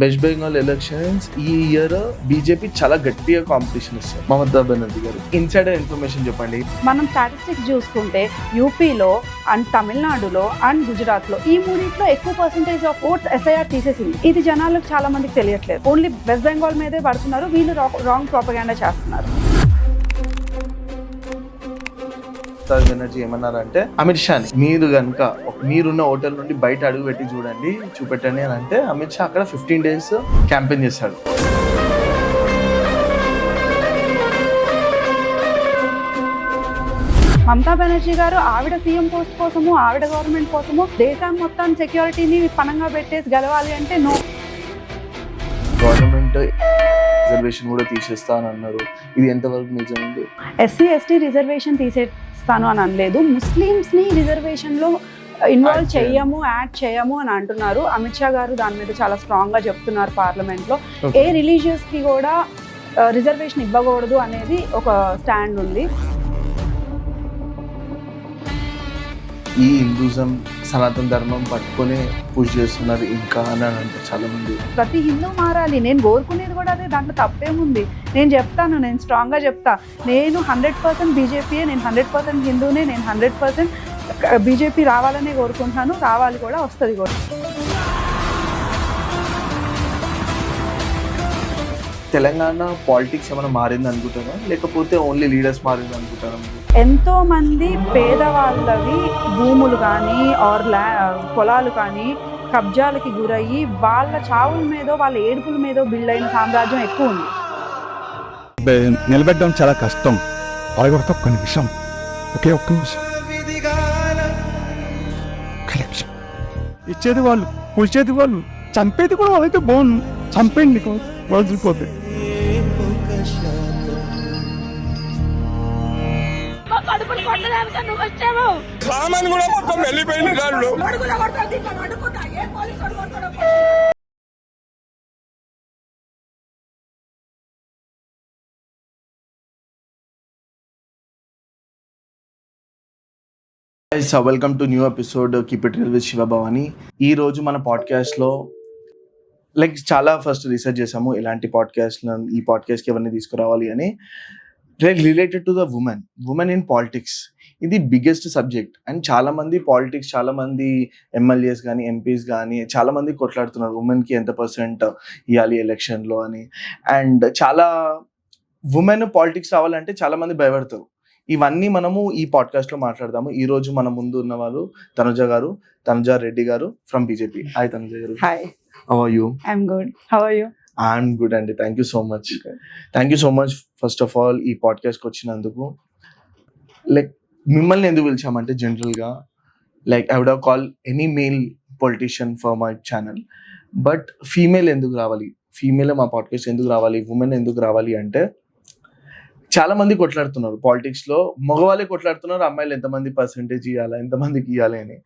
West Bengal elections ఈ year BJP చాలా గట్టిగా కాంపిటీషన్ ఇస్తారు. మమతా బెనర్జీ గారు ఇన్సైడర్ ఇన్ఫర్మేషన్ చెప్పండి. మనం స్టాటిస్టిక్స్ చూసుకుంటే యూపీలో అండ్ తమిళనాడులో అండ్ గుజరాత్లో ఈ మూడిట్లో ఎక్కువ పర్సెంటేజ్ ఆఫ్ ఓట్స్ ఎస్ఐఆర్ తీసేసింది. ఇది జనాలకు చాలా మందికి తెలియట్లేదు. ఓన్లీ వెస్ట్ బెంగాల్ మీదే పడుతున్నారు, వీళ్ళు రాంగ్ ప్రాపగాండా చేస్తున్నారు. బెనర్జీ ఏమన్నారంటే అమిత్ షాని మీరు కనుక మీరున్న హోటల్ నుండి బయట అడుగు పెట్టి చూడండి చూపెట్టండి అని అంటే అమిత్ షా అక్కడ 15 days క్యాంపెయిన్ చేశాడు. మమతా బెనర్జీ గారు ఆవిడ సీఎం పోస్ట్ కోసము, ఆవిడ గవర్నమెంట్ కోసము దేశాన్ని మొత్తం సెక్యూరిటీని పనంగా పెట్టేసి గెలవాలి అంటే నో. గవర్నమెంట్ రిజర్వేషన్ కూడా తీసేస్తా అని అన్నారు. ఇది ఎంతవరకు నిజమండి? ఎస్సీ ఎస్టీ రిజర్వేషన్ తీసేస్తాను అని అనలేదు. ముస్లిమ్స్ని రిజర్వేషన్లో ఇన్వాల్వ్ చేయము, యాడ్ చేయము అని అంటున్నారు. అమిత్ షా గారు దాని మీద చాలా స్ట్రాంగ్గా చెప్తున్నారు పార్లమెంట్లో. ఏ రిలీజియస్కి కూడా రిజర్వేషన్ ఇవ్వకూడదు అనేది ఒక స్టాండ్ ఉంది. ఈ హిందూజం సనాతన ధర్మం పట్టుకొని పూజ చేస్తున్నారు ఇంకా అని అంటే చాలా మంది. ప్రతి హిందూ మారాలి, నేను కోరుకునేది కూడా అదే, దాంట్లో తప్పేముంది? నేను చెప్తాను, నేను స్ట్రాంగ్గా చెప్తా. నేను 100% బీజేపీయే, నేను 100% హిందూనే, నేను 100% బీజేపీ రావాలనే కోరుకుంటున్నాను. రావాలి కూడా, వస్తుంది కూడా. తెలంగాణ పాలిటిక్స్ ఏమైనా మారింది అనుకుంటారా, లేకపోతే ఓన్లీ లీడర్స్ మారింది అనుకుంటారా? ఎంతో మంది పేదవాళ్ళవి భూములు కానీ ఆర్ పొలాలు కానీ కబ్జాలకి గురయ్యి వాళ్ళ చావుల మీదో వాళ్ళ ఏడుపుల మీదో బిల్డ్ అయిన సామ్రాజ్యం ఎక్కువ ఉంది. నిలబెట్టడం చాలా కష్టం. అలాగే ఒక్క నిమిషం, ఒక్క నిమిషం. ఇచ్చేది వాళ్ళు, కూల్చేది వాళ్ళు, చంపేది కూడా వాళ్ళైతే బాగుంది. చంపేయండి వదిలిపోతే. సామాన్ కూడా మొత్తం వెళ్ళిపోయింది దాంట్లో. Welcome to new episode keep it real with Shiva Bhavani. ఈ రోజు మన పాడ్కాస్ట్లో చాలా ఫస్ట్ రీసెర్చ్ చేసాము ఇలాంటి ఈ పాడ్కాస్ట్కి ఎవరిని తీసుకురావాలి అని. Related to the women in politics. ఇది బిగ్గెస్ట్ సబ్జెక్ట్ అండ్ చాలామంది పాలిటిక్స్, చాలామంది ఎమ్మెల్యేస్ కానీ ఎంపీస్ కానీ చాలామంది కొట్లాడుతున్నారు ఉమెన్కి ఎంత % ఇవ్వాలి ఎలక్షన్లో అని. అండ్ చాలా ఉమెన్ పాలిటిక్స్ రావాలంటే చాలామంది భయపడతారు. ఇవన్నీ మనము ఈ పాడ్కాస్ట్లో మాట్లాడదాము. ఈరోజు మన ముందు ఉన్న వాళ్ళు తనుజా రెడ్డి గారు ఫ్రమ్ బీజేపీ. హాయ్ తనుజా గారు. Hi. How are you? I'm good. How are you? I'm good అండి. Thank you so much first of all ఈ పాడ్కాస్ట్కి వచ్చినందుకు. మిమ్మల్ని ఎందుకు పిలిచామంటే జనరల్గా I would have call any male politician for my channel, but female ఎందుకు రావాలి, మా పాడ్కాస్ట్ ఎందుకు రావాలి, ఉమెన్ ఎందుకు రావాలి అంటే చాలా మంది కొట్లాడుతున్నారు పాలిటిక్స్లో. మగవాళ్ళే కొట్లాడుతున్నారు అమ్మాయిలు ఎంతమంది % ఇవ్వాలి, ఎంతమందికి ఇవ్వాలి అని.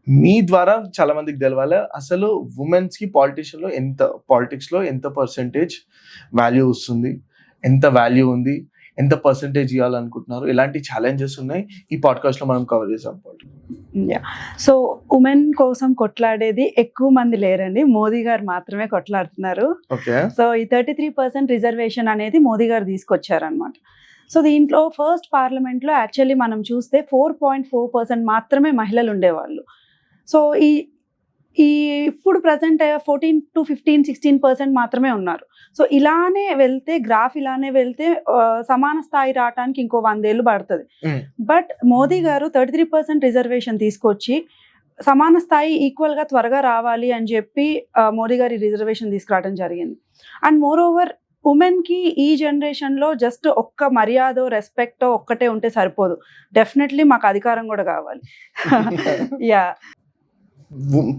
మీ ద్వారా చాలా మందికి తెలవాలి అసలు ఉమెన్స్కి పాలిటిక్స్లో ఎంత % వాల్యూ వస్తుంది, ఎంత వాల్యూ ఉంది, ఎంత % ఇవ్వాలనుకుంటున్నారు, ఎలాంటి ఛాలెంజెస్ ఉన్నాయి, ఈ పాడ్కాస్ట్లో మనం కవర్ చేసాం. సో ఉమెన్ కోసం కొట్లాడేది ఎక్కువ మంది లేరండి, మోదీ గారు మాత్రమే కొట్లాడుతున్నారు. ఓకే. సో ఈ 33% రిజర్వేషన్ అనేది మోదీ గారు తీసుకొచ్చారనమాట. సో దీంట్లో ఫస్ట్ పార్లమెంట్లో యాక్చువల్లీ మనం చూస్తే 4.4% మాత్రమే మహిళలు ఉండేవాళ్ళు. సో ఇప్పుడు ప్రజెంట్ 14 to 15, 16% మాత్రమే ఉన్నారు. సో ఇలానే వెళ్తే సమాన స్థాయి రావడానికి ఇంకో 100 ఏళ్ళు పడుతుంది. బట్ మోదీ గారు 33% రిజర్వేషన్ తీసుకొచ్చి సమాన స్థాయి ఈక్వల్గా త్వరగా రావాలి అని చెప్పి మోదీ గారి రిజర్వేషన్ తీసుకురావడం జరిగింది. అండ్ మోర్ ఓవర్ ఉమెన్కి ఈ జనరేషన్లో జస్ట్ ఒక్క మర్యాద, రెస్పెక్ట్ ఒక్కటే ఉంటే సరిపోదు. డెఫినెట్లీ మాకు అధికారం కూడా కావాలి. యా.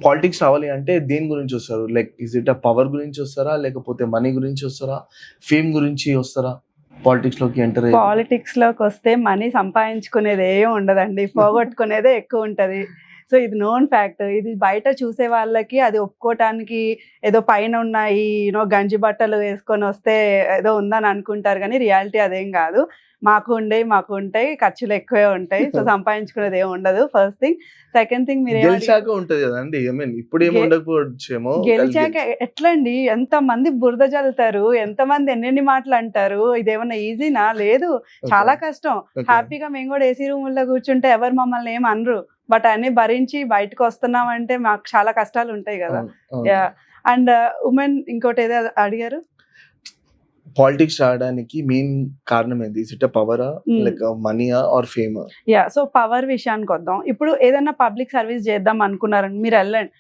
పాలిటిక్స్ రావాలి అంటే దేని గురించి వస్తారు? ఇస్ ఇట్ పవర్ గురించి వస్తారా, లేకపోతే మనీ గురించి వస్తారా, ఫేమ్ గురించి వస్తారా? పాలిటిక్స్లోకి వస్తే మనీ సంపాదించుకునేది ఏం ఉండదండి, పోగొట్టుకునేదే ఎక్కువ ఉంటుంది. సో ఇది నోన్ ఫ్యాక్ట్. ఇది బయట చూసే వాళ్ళకి అది ఒప్పుకోవటానికి ఏదో పైన ఉన్నాయి గంజి బట్టలు వేసుకొని వస్తే ఏదో ఉందని అనుకుంటారు, కానీ రియాలిటీ అదేం కాదు. మాకు ఉంటాయి, ఖర్చులు ఎక్కువే ఉంటాయి. సో సంపాదించుకునేది ఏమి ఉండదు, ఫస్ట్ థింగ్. సెకండ్ థింగ్, మీరు గెలిచాక ఉంటది కదండి, ఐ మీన్ ఇప్పుడు ఏమి ఉండకపోవచ్చేమో. గెలిచాక ఎట్లా అండి, ఎంత మంది బురద జల్లుతారు, ఎంత మంది ఎన్నెన్ని మాటలు అంటారు. ఇదేమన్నా ఈజీనా? లేదు, చాలా కష్టం. హ్యాపీగా మేము కూడా ఏసీ రూముల్లో కూర్చుంటే ఎవరు మమ్మల్ని ఏం అనరు, బట్ అన్ని భరించి బయటకు వస్తున్నామంటే మాకు చాలా కష్టాలు ఉంటాయి కదా. అండ్ ఉమెన్ ఇంకోటి ఏదో అడిగారు, పాలిటిక్స్ రావడానికి మెయిన్ కారణం ఏంది? ఇస్ ఇట్ పవర్, లైక్ మనీయా ఆర్ ఫేమ్? సో పవర్ విషయానికి వద్దాం. ఇప్పుడు ఏదైనా పబ్లిక్ సర్వీస్ చేద్దాం అనుకున్నారని మీరు వెళ్ళండి,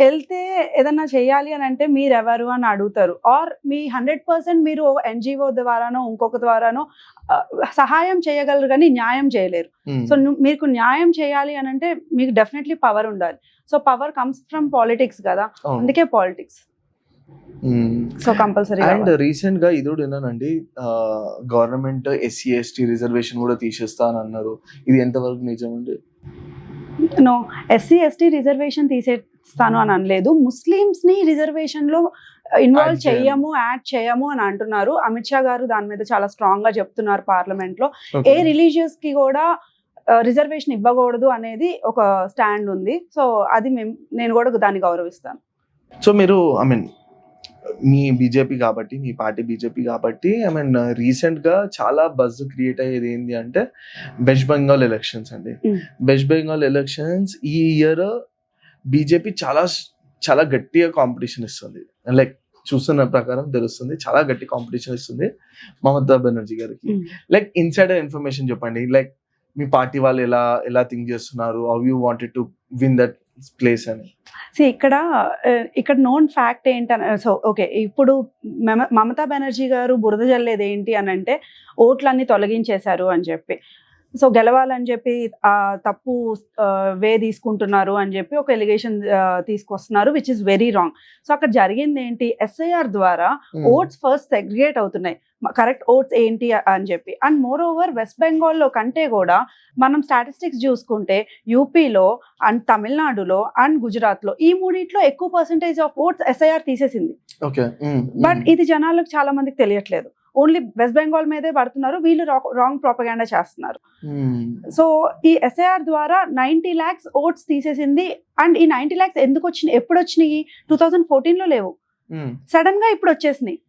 వెళ్తే ఏదన్నా చేయాలి అని అంటే మీరు ఎవరు అని అడుగుతారు, ఆర్ మీ 100% మీరు NGO ద్వారానో ఇంకొక ద్వారానో సహాయం చేయగలరు కానీ న్యాయం చేయలేరు. సో మీకు న్యాయం చేయాలి అని అంటే మీకు డెఫినెట్లీ పవర్ ఉండాలి. So power comes from politics కదా, అందుకే politics. So compulsory. And recent గా ఇది కూడా విన్నానండి, గవర్నమెంట్ SC/ST రిజర్వేషన్ కూడా తీసేస్తా అని అన్నారు. ఇది ఎంతవరకు నిజం అండి? నో, SC/ST రిజర్వేషన్ తీసేస్తాను అని అనలేదు. ముస్లిమ్స్ ని రిజర్వేషన్ లో ఇన్వాల్వ్ యాడ్ చేయము అని అంటున్నారు. అమిత్ షా గారు దాని మీద చాలా స్ట్రాంగ్ గా చెప్తున్నారు పార్లమెంట్ లో. ఏ రిలీజియస్ కి కూడా రిజర్వేషన్ ఇవ్వకూడదు అనేది ఒక స్టాండ్ ఉంది. సో అది నేను కూడా దాన్ని గౌరవిస్తాను. సో మీరు ఐ మీన్ మీ బీజేపీ కాబట్టి, మీ పార్టీ బీజేపీ కాబట్టి, ఐ మీన్ రీసెంట్ గా చాలా బజ్ క్రియేట్ అయ్యేది ఏంటి అంటే వెస్ట్ బెంగాల్ ఎలక్షన్స్ అండి. వెస్ట్ బెంగాల్ ఎలక్షన్స్ ఈ ఇయర్ బీజేపీ చాలా చాలా గట్టిగా కాంపిటీషన్ ఇస్తుంది. లైక్ చూస్తున్న ప్రకారం తెలుస్తుంది, చాలా గట్టి కాంపిటీషన్ ఇస్తుంది మమతా బెనర్జీ గారికి. లైక్ ఇన్సైడర్ ఇన్ఫర్మేషన్ చెప్పండి, లైక్ మీ పార్టీ వాళ్ళు ఎలా థింక్ చేస్తున్నారు, how you wanted to win that place అని. ఇక్కడ నోన్ ఫ్యాక్ట్ ఏంటని, సో ఓకే, ఇప్పుడు మమతా బెనర్జీ గారు బురద జల్లేది ఏంటి అని అంటే ఓట్లన్నీ తొలగించేశారు అని చెప్పి, సో గెలవాలని చెప్పి తప్పు వే తీసుకుంటున్నారు అని చెప్పి ఒక ఎలిగేషన్ తీసుకొస్తున్నారు, which is very wrong. So అక్కడ జరిగింది ఏంటి, SIR ద్వారా ఓట్స్ ఫస్ట్ సెగ్రిగేట్ అవుతున్నాయి, కరెక్ట్ ఓట్స్ ఏంటి అని చెప్పి. అండ్ మోర్ ఓవర్ వెస్ట్ బెంగాల్లో కంటే కూడా మనం స్టాటిస్టిక్స్ చూసుకుంటే యూపీలో అండ్ తమిళనాడులో అండ్ గుజరాత్లో ఈ మూడిట్లో ఎక్కువ పర్సెంటేజ్ ఆఫ్ ఓట్స్ SIR తీసేసింది. బట్ ఇది జనాలకు చాలా మందికి తెలియట్లేదు. ఓన్లీ వెస్ట్ బెంగాల్ మీదే పడుతున్నారు, వీళ్ళు రాంగ్ ప్రాపగాండా చేస్తున్నారు. సో ఈ SIR ద్వారా 90 lakhs ఓట్స్ తీసేసింది. అండ్ ఈ 90 lakhs ఎందుకు వచ్చినాయి, ఎప్పుడు వచ్చినాయి? 2014లో లేవు, సడన్ గా ఇప్పుడు వచ్చేసినాయి.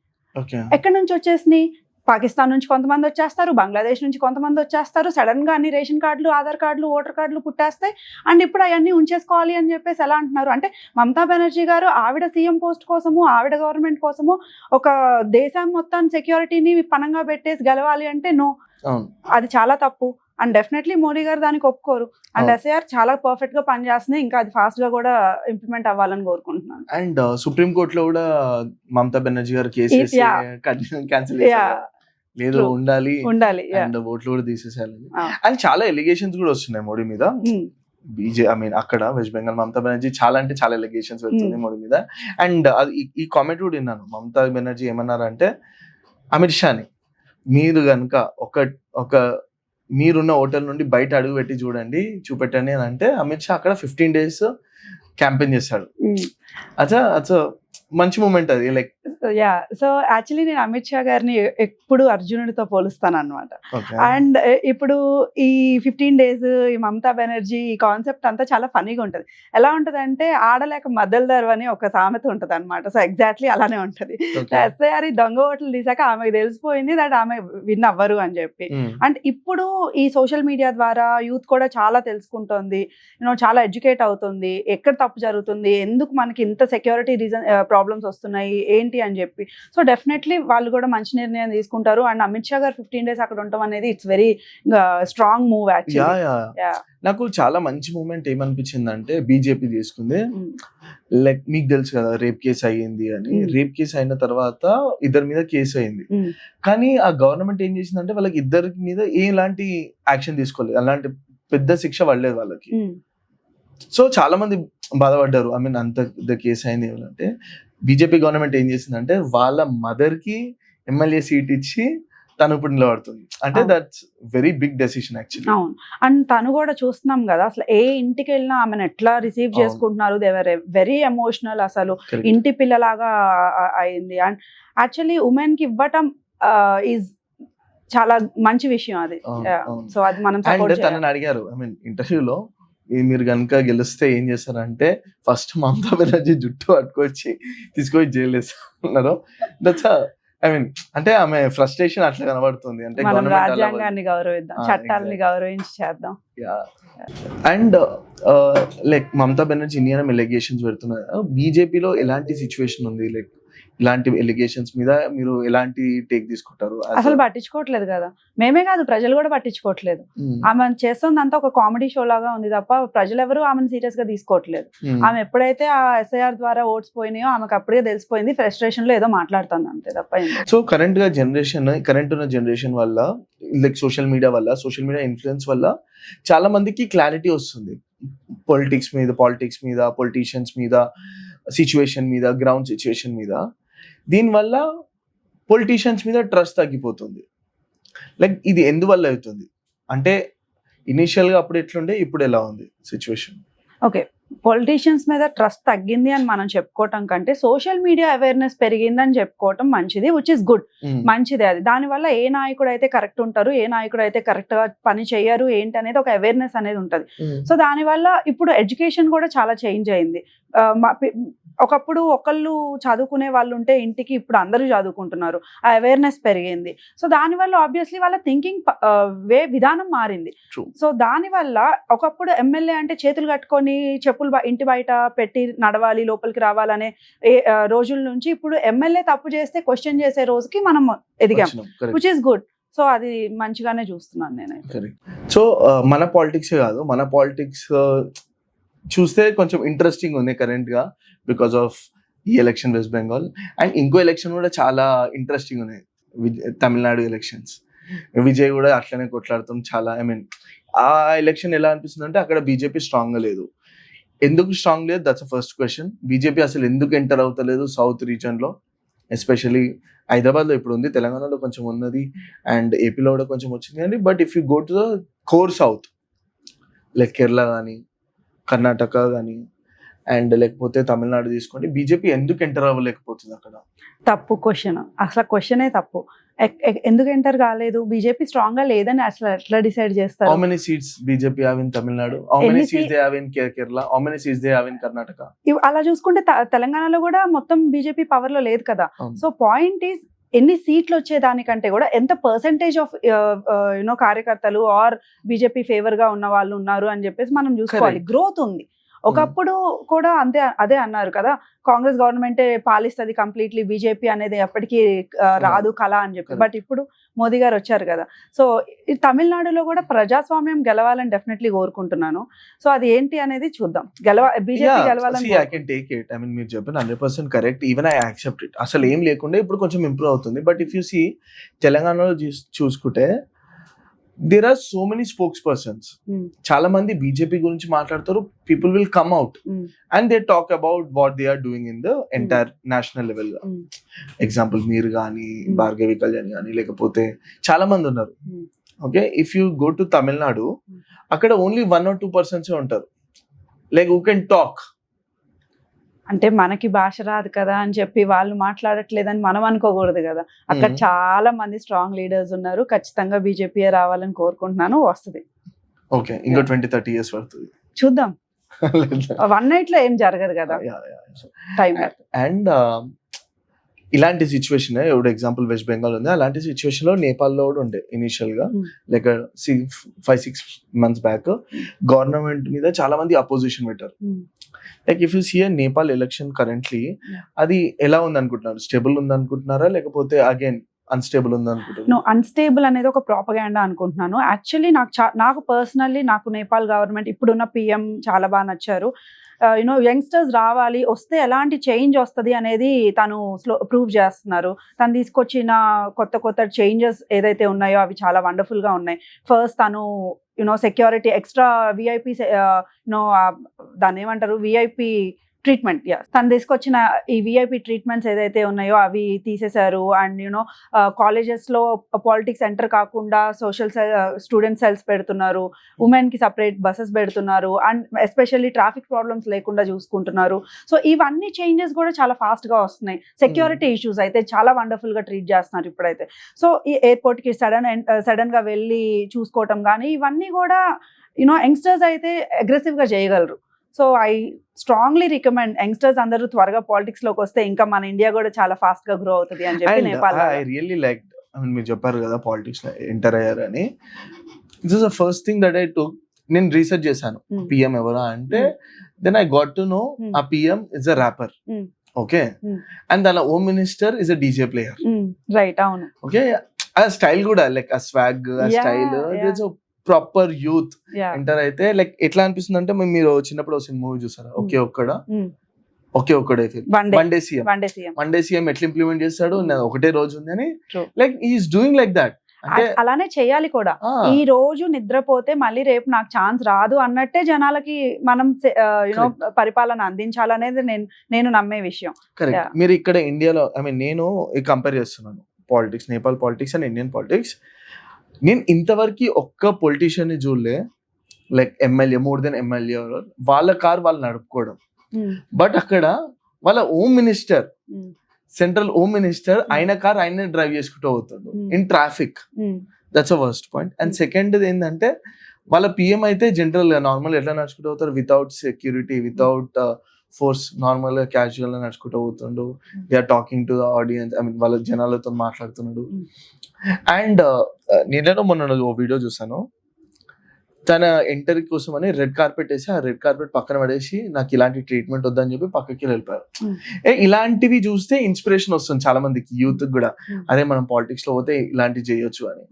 ఎక్కడి నుంచి వచ్చేసినాయి? పాకిస్తాన్ నుంచి కొంతమంది వచ్చేస్తారు, బంగ్లాదేశ్ నుంచి కొంతమంది వచ్చేస్తారు. సడన్ గా అన్ని రేషన్ కార్డులు, ఆధార్ కార్డులు, ఓటర్ కార్డులు పుట్టేస్తాయి. అండ్ ఇప్పుడు అవన్నీ ఉంచేసుకోవాలి అని చెప్పేసి ఎలా అంటున్నారు అంటే, మమతా బెనర్జీ గారు ఆవిడ సీఎం పోస్ట్ కోసము, ఆవిడ గవర్నమెంట్ కోసము ఒక దేశం మొత్తాన్ని సెక్యూరిటీని పణంగా పెట్టేసి గెలవాలి అంటే నో, అది చాలా తప్పు. అండ్ డెఫినెట్లీ మోడీ గారు దానికి ఒప్పుకోరు. అండ్ SIR చాలా పర్ఫెక్ట్ గా పనిచేస్తున్నాయి, ఇంకా అది ఫాస్ట్ గా కూడా ఇంప్లిమెంట్ అవ్వాలని కోరుకుంటున్నాను. అండ్ సుప్రీం కోర్ట్ లో కూడా మమతా బెనర్జీ గారు కేసు క్యాన్సిల్ లేదు, ఉండాలి అండ్ ఓట్లు కూడా తీసేసేయాలి. అండ్ చాలా ఎలిగేషన్స్ కూడా వస్తున్నాయి మోడీ మీద. ఐ మీన్ అక్కడ వెస్ట్ బెంగాల్ మమతా బెనర్జీ చాలా ఎలిగేషన్స్ వెళ్తుంది మోడీ మీద. అండ్ ఈ కామెంట్ కూడా విన్నాను, మమతా బెనర్జీ ఏమన్నారంటే అమిత్ షాని మీరు కనుక ఒక మీరున్న హోటల్ నుండి బయట అడుగు పెట్టి చూపెట్టండి అని అంటే అమిత్ షా అక్కడ 15 days క్యాంపెయిన్ చేశాడు. అచ్చా మంచి మూమెంట్ అది. లైక్ సో యాక్చువల్లీ నేను అమిత్ షా గారిని ఎప్పుడు అర్జునుడితో పోలుస్తాను అనమాట. అండ్ ఇప్పుడు ఈ 15 days ఈ మమతా బెనర్జీ ఈ కాన్సెప్ట్ అంతా చాలా ఫనీగా ఉంటుంది. ఎలా ఉంటుంది అంటే ఆడలేక మద్దెలదారు అని ఒక సామెత ఉంటుంది అనమాట. సో ఎగ్జాక్ట్లీ అలానే ఉంటుంది. SIR దొంగ ఓట్లు తీసాక ఆమెకు తెలిసిపోయింది దట్ ఆమె విన్ అవ్వరు అని చెప్పి. అండ్ ఇప్పుడు ఈ సోషల్ మీడియా ద్వారా యూత్ కూడా చాలా తెలుసుకుంటుంది, చాలా ఎడ్యుకేట్ అవుతుంది, ఎక్కడ తప్పు జరుగుతుంది, ఎందుకు మనకి ఇంత సెక్యూరిటీ ప్రాబ్లమ్స్ వస్తున్నాయి ఏంటి అని చెప్పి. సో డెఫినెట్లీ వాళ్ళు కూడా మంచి నిర్ణయం తీసుకుంటారు. అండ్ అమిత్ షా గారు 15 days అక్కడ ఉండటం అనేది it's very strong move actually. నాకు చాలా మంచి మూమెంట్ ఏమనిపించింది అంటే బీజేపీ తీసుకుంది. లైక్ మీకు తెలుసు కదా రేప్ కేసు అయ్యింది అని. రేప్ కేసు అయిన తర్వాత ఇద్దరి మీద కేసు అయింది, కానీ ఆ గవర్నమెంట్ ఏం చేసిందంటే వాళ్ళకి ఇద్దరి మీద ఎలాంటి యాక్షన్ తీసుకోలేదు, అలాంటి పెద్ద శిక్ష పడలేదు వాళ్ళకి. సో చాలా మంది బాధపడ్డారు. ఐ మీన్ అంత పెద్ద కేసు అయింది అంటే బీజేపీ గవర్నమెంట్ ఏం చేసిందంటే వాళ్ళ మదర్ కి MLA సీట్ ఇచ్చి తను ఇప్పుడు నిలబడుతుంది అంటే అవును. That's very big decision actually. అవును. అండ్ తను కూడా చూస్తున్నాం కదా అసలు ఏ ఇంటికి వెళ్ళినా ఆమెను ఎట్లా రిసీవ్ అవును. చేసుకుంటున్నారు. దేవర్ వెరీ ఎమోషనల్. అసలు ఇంటి పిల్లలాగా అయింది. అండ్ యాక్చువల్లీ ఉమెన్ కి ఇవ్వటం ఈజ్ చాలా మంచి విషయం అది. సో అది మనం అండ్ సపోర్ట్ తనని చేయాలి. అడిగారు ఐ మీన్ ఇంటర్వ్యూలో, మీరు కనుక గెలిస్తే ఏం చేస్తారంటే ఫస్ట్ మమతా బెనర్జీ జుట్టు పట్టుకొచ్చి తీసుకొని జైలు వేస్తున్నారు. దట్స్ ఐ మీన్ అంటే ఆమె ఫ్రస్ట్రేషన్ అట్లా కనబడుతుంది. అంటే మనం గవర్నమెంట్ అలా రాజ్యాంగాన్ని గౌరవిద్దాం, చట్టాలని గౌరవించి చేద్దాం. అండ్ లైక్ మమతా బెనర్జీ ఇన్ని ఎలిగేషన్స్ పెడుతున్నారు. బీజేపీలో ఎలాంటి సిచ్యువేషన్ ఉంది? లైక్ ఇలాంటి ఎలిగేషన్స్ మీద మీరు ఎలాంటి టేక్ తీసుకుంటారు? అసలు పట్టించుకోవట్లేదు కదా. మేమే కాదు, ప్రజలు కూడా పట్టించుకోవట్లేదు. ఆమె చేస్తుందంతా ఒక కామెడీ షో లాగా ఉంది తప్ప ప్రజలు ఎవరు ఆమెను సీరియస్ గా తీసుకోవట్లేదు. ఆమె ఎప్పుడైతే ఆ SIR ద్వారా ఓట్స్ పోయినాయో ఆమెకు అప్పుడే తెలిసిపోయింది. ఫ్రస్ట్రేషన్ లో ఏదో మాట్లాడుతుంది అంతే తప్ప. సో కరెంట్ ఉన్న జనరేషన్ వల్ల లైక్ సోషల్ మీడియా ఇన్ఫ్లుయెన్స్ వల్ల చాలా మందికి క్లారిటీ వస్తుంది పాలిటిక్స్ మీద, పొలిటీషియన్స్ మీద, సిచ్యువేషన్ మీద, గ్రౌండ్ సిచ్యువేషన్ మీద. దీనివల్ల పొలిటీషియన్స్ మీద ట్రస్ట్ తగ్గిపోతుంది. లైక్ ఇది ఎందువల్ల అవుతుంది అంటే ఇనిషియల్ గా అప్పుడు ఎట్లుండే, ఇప్పుడు ఎలా ఉంది సిచ్యువేషన్? ఓకే, పొలిటీషియన్స్ మీద ట్రస్ట్ తగ్గింది అని మనం చెప్పుకోవటం కంటే సోషల్ మీడియా అవేర్నెస్ పెరిగిందని చెప్పుకోవటం మంచిది, విచ్ ఇస్ గుడ్. మంచిదే అది. దానివల్ల ఏ నాయకుడు అయితే కరెక్ట్ ఉంటారు, ఏ నాయకుడు అయితే కరెక్ట్ గా పని చేయరు ఏంటి అనేది ఒక అవేర్నెస్ అనేది ఉంటుంది. సో దానివల్ల ఇప్పుడు ఎడ్యుకేషన్ కూడా చాలా చేంజ్ అయింది. ఒకప్పుడు ఒకళ్ళు చదువుకునే వాళ్ళు ఉంటే ఇంటికి, ఇప్పుడు అందరూ చదువుకుంటున్నారు. ఆ అవేర్నెస్ పెరిగింది. సో దానివల్ల ఆబ్వియస్లీ వాళ్ళ థింకింగ్ విధానం మారింది. సో దానివల్ల ఒకప్పుడు ఎమ్మెల్యే అంటే చేతులు కట్టుకొని చెప్పులు ఇంటి బయట పెట్టి నడవాలి, లోపలికి రావాలనే రోజుల నుంచి ఇప్పుడు ఎమ్మెల్యే తప్పు చేస్తే క్వశ్చన్ చేసే రోజుకి మనం ఎదిగాం, విచ్ ఇస్ గుడ్. సో అది మంచిగానే చూస్తున్నాను నేనైతే. సో మన పాలిటిక్స్ కాదు, మన పాలిటిక్స్ చూస్తే కొంచెం ఇంట్రెస్టింగ్ ఉంది కరెంట్ గా బికాస్ ఆఫ్ ఈ ఎలక్షన్ వెస్ట్ బెంగాల్. అండ్ ఇంకో ఎలక్షన్ కూడా చాలా ఇంట్రెస్టింగ్ ఉన్నాయి, తమిళనాడు ఎలక్షన్స్. విజయ్ కూడా అట్లనే కొట్లాడుతాం చాలా. ఐ మీన్ ఆ ఎలక్షన్ ఎలా అనిపిస్తుంది అంటే అక్కడ బీజేపీ స్ట్రాంగ్ గా లేదు. ఎందుకు స్ట్రాంగ్ లేదు? That's first question. బీజేపీ అసలు ఎందుకు ఎంటర్ అవుతలేదు సౌత్ రీజన్ లో? ఎస్పెషల్లీ హైదరాబాద్ లో ఇప్పుడు ఉంది, తెలంగాణలో కొంచెం ఉన్నది, అండ్ ఏపీలో కూడా కొంచెం వచ్చింది. అండి but if you go to the core south like Kerala కానీ, కర్ణాటక కానీ, అండ్ లేకపోతే తమిళనాడు తీసుకోండి, బీజేపీ ఎందుకు ఎంటర్ అవ్వలేకపోతుంది అక్కడ? తప్పు క్వశ్చన్. అసలు క్వశ్చనే తప్పు. ఎందుకు ఎంటర్ కాలేదు? బీజేపీ స్ట్రాంగ్ గా లేదని అసలు ఎట్లా డిసైడ్ చేస్తారు? How many seats BJP have in Tamil Nadu? How many seats they have in Kerala? How many seats they have in Karnataka? అలా చూసుకుంటే తెలంగాణలో కూడా మొత్తం బీజేపీ పవర్ లో లేదు కదా. సో పాయింట్ ఈస్ ఎన్ని సీట్లు వచ్చేదానికంటే కూడా ఎంత పర్సెంటేజ్ ఆఫ్ కార్యకర్తలు ఆర్ బీజేపీ ఫేవర్ గా ఉన్న వాళ్ళు ఉన్నారు అని చెప్పేసి మనం చూసుకోవాలి. గ్రోత్ ఉంది. ఒకప్పుడు కూడా అదే అన్నారు కదా, కాంగ్రెస్ గవర్నమెంటే పాలిస్తుంది కంప్లీట్లీ, బీజేపీ అనేది ఎప్పటికీ రాదు కళ అని చెప్పి. బట్ ఇప్పుడు మోదీ గారు వచ్చారు కదా. సో ఈ తమిళనాడులో కూడా ప్రజాస్వామ్యం గెలవాలని డెఫినెట్లీ కోరుకుంటున్నాను. సో అది ఏంటి అనేది చూద్దాం. బీజేపీ గెలవాలని. I can take it. I mean మీరు చెప్పిన 100% correct. Even I accept it. అసలు ఏం లేకుండా ఇప్పుడు కొంచెం ఇంప్రూవ్ అవుతుంది. బట్ ఇఫ్ యూ సీ తెలంగాణలో చూసుకుంటే there are so many spokespersons. చాలా మంది బీజేపీ గురించి మాట్లాడతారు. People will come out and they talk about what they are doing in the entire national level. Example మీరు కానీ, భార్గవి కళ్యాణ్ కానీ, లేకపోతే చాలా మంది ఉన్నారు. Okay, if you go to Tamil Nadu అక్కడ ఓన్లీ 1 or 2% ఉంటారు లైక్ హూ కెన్ టాక్. అంటే మనకి భాష రాదు కదా అని చెప్పి వాళ్ళు మాట్లాడట్లేదని మనం అనుకోకూడదు కదా. అక్కడ చాలా మంది స్ట్రాంగ్ లీడర్స్ ఉన్నారు. ఖచ్చితంగా బీజేపీ రావాలని కోరుకుంటున్నాను. వస్తుంది. ఓకే, ఇంకో 20-30 years పడుతుంది, చూద్దాం. 1 night లో ఏం జరగదు కదా, టైం. అండ్ ఇలాంటి సిచ్యువేషన్ ఇప్పుడు ఎగ్జాంపుల్ వెస్ట్ బెంగాల్ ఉంది, అలాంటి సిచ్యువేషన్ లో నేపాల్లో కూడా ఉండే ఇనిషియల్ గా లైక్ 5-6 months బ్యాక్ గవర్నమెంట్ మీద చాలా మంది అపోజిషన్ పెట్టారు. Like if you see Nepal election currently అది ఎలా ఉంది అనుకుంటున్నారు? స్టేబుల్ ఉంది అనుకుంటున్నారా లేకపోతే అగైన్ అన్స్టేబుల్ ఉంది అనుకుంటున్నారు? అన్స్టేబుల్ అనేది ఒక ప్రాపగాండా అనుకుంటున్నాను. యాక్చువల్లీ నాకు పర్సనల్లీ నాకు నేపాల్ గవర్నమెంట్ ఇప్పుడున్న పిఎం చాలా బాగా నచ్చారు. యంగ్స్టర్స్ రావాలి, వస్తే ఎలాంటి చేంజ్ వస్తుంది అనేది తను ప్రూవ్ చేస్తున్నారు. తను తీసుకొచ్చిన కొత్త చేంజెస్ ఏదైతే ఉన్నాయో అవి చాలా వండర్ఫుల్ గా ఉన్నాయి. ఫస్ట్ తను సెక్యూరిటీ ఎక్స్ట్రా విఐపి దాన్ని ఏమంటారు, విఐపి ట్రీట్మెంట్. తను తీసుకొచ్చిన ఈ విఐపి ట్రీట్మెంట్స్ ఏదైతే ఉన్నాయో అవి తీసేశారు. అండ్ యూనో కాలేజెస్లో పాలిటిక్స్ ఎంటర్ కాకుండా సోషల్ స్టూడెంట్ సెల్స్ పెడుతున్నారు, ఉమెన్కి సపరేట్ బస్సెస్ పెడుతున్నారు, అండ్ ఎస్పెషల్లీ ట్రాఫిక్ ప్రాబ్లమ్స్ లేకుండా చూసుకుంటున్నారు. సో ఇవన్నీ చేంజెస్ కూడా చాలా ఫాస్ట్గా వస్తున్నాయి. సెక్యూరిటీ ఇష్యూస్ అయితే చాలా వండర్ఫుల్గా ట్రీట్ చేస్తున్నారు ఇప్పుడైతే. సో ఈ ఎయిర్పోర్ట్కి సడన్గా వెళ్ళి చూసుకోవటం కానీ ఇవన్నీ కూడా యూనో యంగ్స్టర్స్ అయితే అగ్రెసివ్గా చేయగలరు. So I strongly recommend youngsters అందరూ త్వరగా పాలిటిక్స్ లోకి వస్తే ఇంకా మన ఇండియా కూడా చాలా ఫాస్ట్ గా గ్రో అవుతుంది అని చెప్పి Nepal. I really like, I mean మీరు చెప్పారు కదా పాలిటిక్స్ లో ఎంటర్ అయ్యారని. This is the first thing that I took. నేను రీసెర్చ్ చేశాను పిఎం ఎవరా అంటే, then I got to know ఆ PM is a rapper. Okay, and దాని home minister is a DJ player. Right, అవును. ఓకే, ఆ స్టైల్ కూడా లైక్ ఆ స్వాగ్, ఆ స్టైల్, ప్రాపర్ యూత్ ఎంటర్ అయితే లైక్ ఎట్లా అనిపిస్తుంది అంటే, మీరు చిన్నప్పుడు మూవీ చూసారా, ఒకే ఒక్కడే వన్ డే సీఎం ఎట్లా ఇంప్లిమెంట్ చేస్తాడు, ఒకటే రోజు ఉంది అని, like is doing like that. అలానే చేయాలి కూడా. ఈ రోజు నిద్రపోతే మళ్ళీ రేపు నాకు ఛాన్స్ రాదు అన్నట్టే జనాలకి మనం యూనో పరిపాలన అందించాలనేది నేను నమ్మే విషయం. కరెక్ట్. మీరు ఇక్కడ ఇండియాలో, ఐ మీన్ నేను కంపేర్ చేస్తున్నాను politics, Nepal politics and Indian politics. నేను ఇంతవరకు ఒక్క పొలిటీషియన్ ని చూడలే, like MLA, more than MLA వాళ్ళ కార్ వాళ్ళు నడుపుకోవడం. బట్ అక్కడ వాళ్ళ home minister, central home minister ఆయన కార్ ఆయన డ్రైవ్ చేసుకుంటూ పోతాడు in traffic. That's a first point. And second ఏంటంటే, వాళ్ళ పిఎం అయితే జనరల్ నార్మల్ ఎట్లా నడుచుకుంటూ పోతారు, without security, without force, normal గా క్యాజువల్ గా నడుచుకుంటూ పోతుండు. They are talking to the audience, I mean వాళ్ళ జనాలతో మాట్లాడుతున్నాడు. అండ్ నేను మొన్న ఓ వీడియో చూసాను, తన ఎంట్రీ కోసం అని రెడ్ కార్పెట్ వేసి ఆ రెడ్ కార్పెట్ పక్కన పడేసి నాకు ఇలాంటి ట్రీట్మెంట్ వద్దని చెప్పి పక్కకి వెళ్ళిపోయారు. ఇలాంటివి చూస్తే ఇన్స్పిరేషన్ వస్తుంది చాలా మందికి, యూత్ కూడా, అదే మనం పాలిటిక్స్ లో పోతే ఇలాంటివి చేయొచ్చు అని.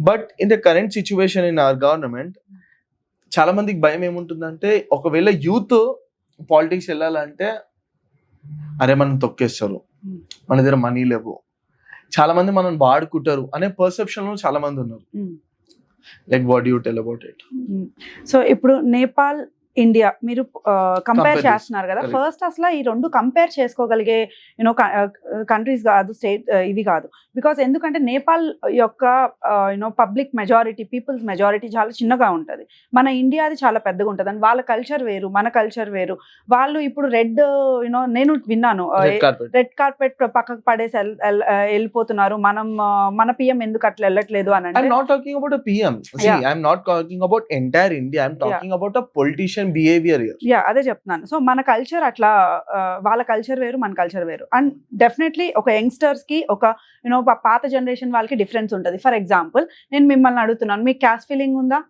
But in the current situation in our government చాలా మందికి భయం ఏముంటుందంటే, ఒకవేళ యూత్ పాలిటిక్స్ వెళ్ళాలంటే అరే మనం తొక్కేస్తారు, మన దగ్గర మనీ లేవు, చాలా మంది మనం వాడుకుంటారు అనే పర్సెప్షన్ లో చాలా మంది ఉన్నారు. Like what you tell about it? So ఇప్పుడు నేపాల్, ఇండియా మీరు కంపేర్ చేస్తున్నారు కదా. ఫస్ట్ అసలు ఈ రెండు కంపేర్ చేసుకోగలిగే యూనో కంట్రీస్ కాదు, స్టేట్ ఇవి కాదు. బికాస్ ఎందుకంటే నేపాల్ యొక్క you know public majority, people's majority చాలా చిన్నగా ఉంటుంది. మన ఇండియాది చాలా పెద్దగా ఉంటుంది. అండ్ వాళ్ళ కల్చర్ వేరు, మన కల్చర్ వేరు. వాళ్ళు ఇప్పుడు రెడ్ యూనో నేను విన్నాను, రెడ్ కార్పెట్ పక్కకు పడేసి వెళ్ళిపోతున్నారు. మన పిఎం ఎందుకు అట్లా వెళ్ళట్లేదు అని. I'm not talking about a PM. See, I'm not talking about entire India. I'm talking about a politician behaviour. అదే చెప్తున్నాను. సో మన కల్చర్ అట్లా, వాళ్ళ కల్చర్ వేరు, మన కల్చర్ వేరు. అండ్ డెఫినెట్లీ ఒక యంగ్స్టర్స్ కి, ఒక యూనో పాత జనరేషన్ వాళ్ళకి డిఫరెన్స్ ఉంటుంది. ఫర్ ఎగ్జాంపుల్ నేను మిమ్మల్ని అడుగుతున్నాను, మీకు క్యాస్ట్ ఫీలింగ్ ఉందా?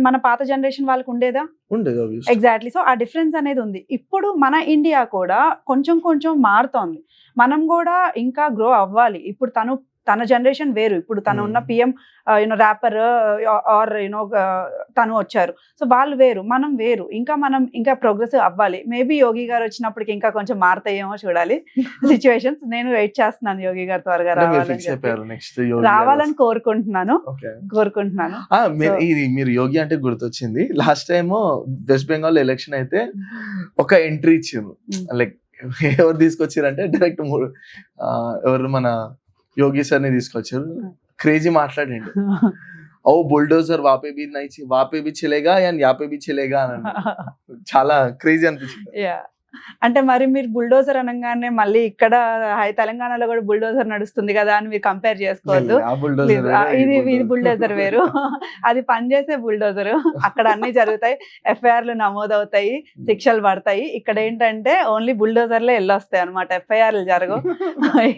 మన పాత జనరేషన్ వాళ్ళకి ఉండేదా? ఉండేది. ఎగ్జాక్ట్లీ. సో ఆ డిఫరెన్స్ అనేది ఉంది. ఇప్పుడు మన ఇండియా కూడా కొంచెం కొంచెం మారుతోంది. మనం కూడా ఇంకా గ్రో అవ్వాలి. ఇప్పుడు తన జనరేషన్ వేరు, ఇప్పుడు తను ఉన్న PM you know rapper or you know తను వచ్చారు. సో వాళ్ళు వేరు, మనం వేరు. మనం ఇంకా ప్రోగ్రెసివ్ అవ్వాలి. మేబీ యోగి గారు వచ్చినప్పటికి ఇంకా కొంచెం మారుతాయేమో చూడాలి సిచ్యువేషన్స్. నేను వెయిట్ చేస్తున్నాను యోగి గారు త్వరగా రావాలని కోరుకుంటున్నాను. మీరు యోగి అంటే గుర్తొచ్చింది, last time west Bengal election అయితే ఒక ఎంట్రీ ఇచ్చిండ్రు. లైక్ ఎవరు తీసుకొచ్చారంటే డైరెక్ట్ ఎవరు మన యోగి సార్ ని తీసుకొచ్చారు. క్రేజీ మాట్లాడండి, ఓ బుల్డోజర్ వాపే భీ చలేగా అండ్ యాపే భీ చలేగా అని. చాలా క్రేజీ అనిపించింది. అంటే మరి మీరు బుల్డోజర్ అనగానే మళ్ళీ ఇక్కడ తెలంగాణలో కూడా బుల్డోజర్ నడుస్తుంది కదా అని మీరు కంపేర్ చేసుకోవద్దు. ఇది బుల్డోజర్ వేరు, అది పనిచేసే బుల్డోజర్. అక్కడ అన్ని జరుగుతాయి, ఎఫ్ఐఆర్లు నమోదవుతాయి, శిక్షలు పడతాయి. ఇక్కడ ఏంటంటే ఓన్లీ బుల్డోజర్లే వెళ్ళొస్తాయి అనమాట. ఎఫ్ఐఆర్లు జరగవు,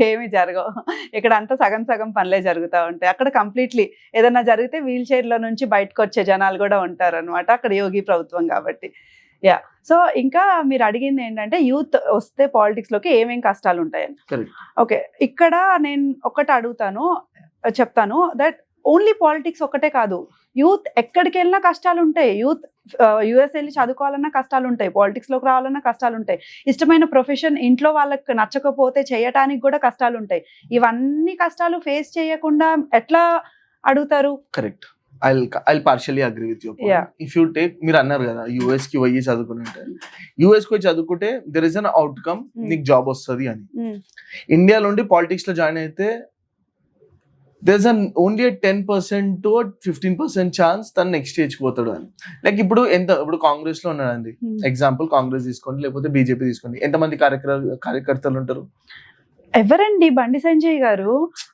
ఏమి జరగవు. ఇక్కడ అంతా సగం సగం పనులే జరుగుతూ ఉంటాయి. అక్కడ కంప్లీట్లీ ఏదైనా జరిగితే వీల్ చైర్ లో నుంచి బయటకు వచ్చే జనాలు కూడా ఉంటారు అనమాట, అక్కడ యోగి ప్రభుత్వం కాబట్టి. సో ఇంకా మీరు అడిగింది ఏంటంటే యూత్ వస్తే పాలిటిక్స్ లోకి ఏమేం కష్టాలు ఉంటాయని. ఓకే, ఇక్కడ నేను ఒకటి చెప్తాను దట్ ఓన్లీ పాలిటిక్స్ ఒకటే కాదు, యూత్ ఎక్కడికి వెళ్ళినా కష్టాలు ఉంటాయి. యూత్ యుఎస్ వెళ్ళి చదువుకోవాలన్నా కష్టాలు ఉంటాయి, పాలిటిక్స్ లోకి రావాలన్నా కష్టాలు ఉంటాయి. ఇష్టమైన ప్రొఫెషన్ ఇంట్లో వాళ్ళకి నచ్చకపోతే చేయటానికి కూడా కష్టాలు ఉంటాయి. ఇవన్నీ కష్టాలు ఫేస్ చేయకుండా ఎట్లా అడుగుతారు? Correct. I'll partially agree with your point. Yeah. If you take, మీరు అన్నారు కదా US కి పోయి చదువుకుంటే, US కి పోయి చదువుకుంటే దెర్ ఇస్ అన్ అవుట్కమ్, నీకు జాబ్ వస్తుంది అని. ఇండియాలో ఉండి పాలిటిక్స్ లో జాయిన్ అయితే there's an only a 10% to 15% chance తను నెక్స్ట్ స్టేజ్ పోతాడు అని. లైక్ ఇప్పుడు కాంగ్రెస్ లో ఉన్నాడండి, ఎగ్జాంపుల్ కాంగ్రెస్ తీసుకోండి లేకపోతే బీజేపీ తీసుకోండి, ఎంతమంది కార్యకర్తలు ఉంటారు? ఎవరండి? బండి సంజయ్ గారు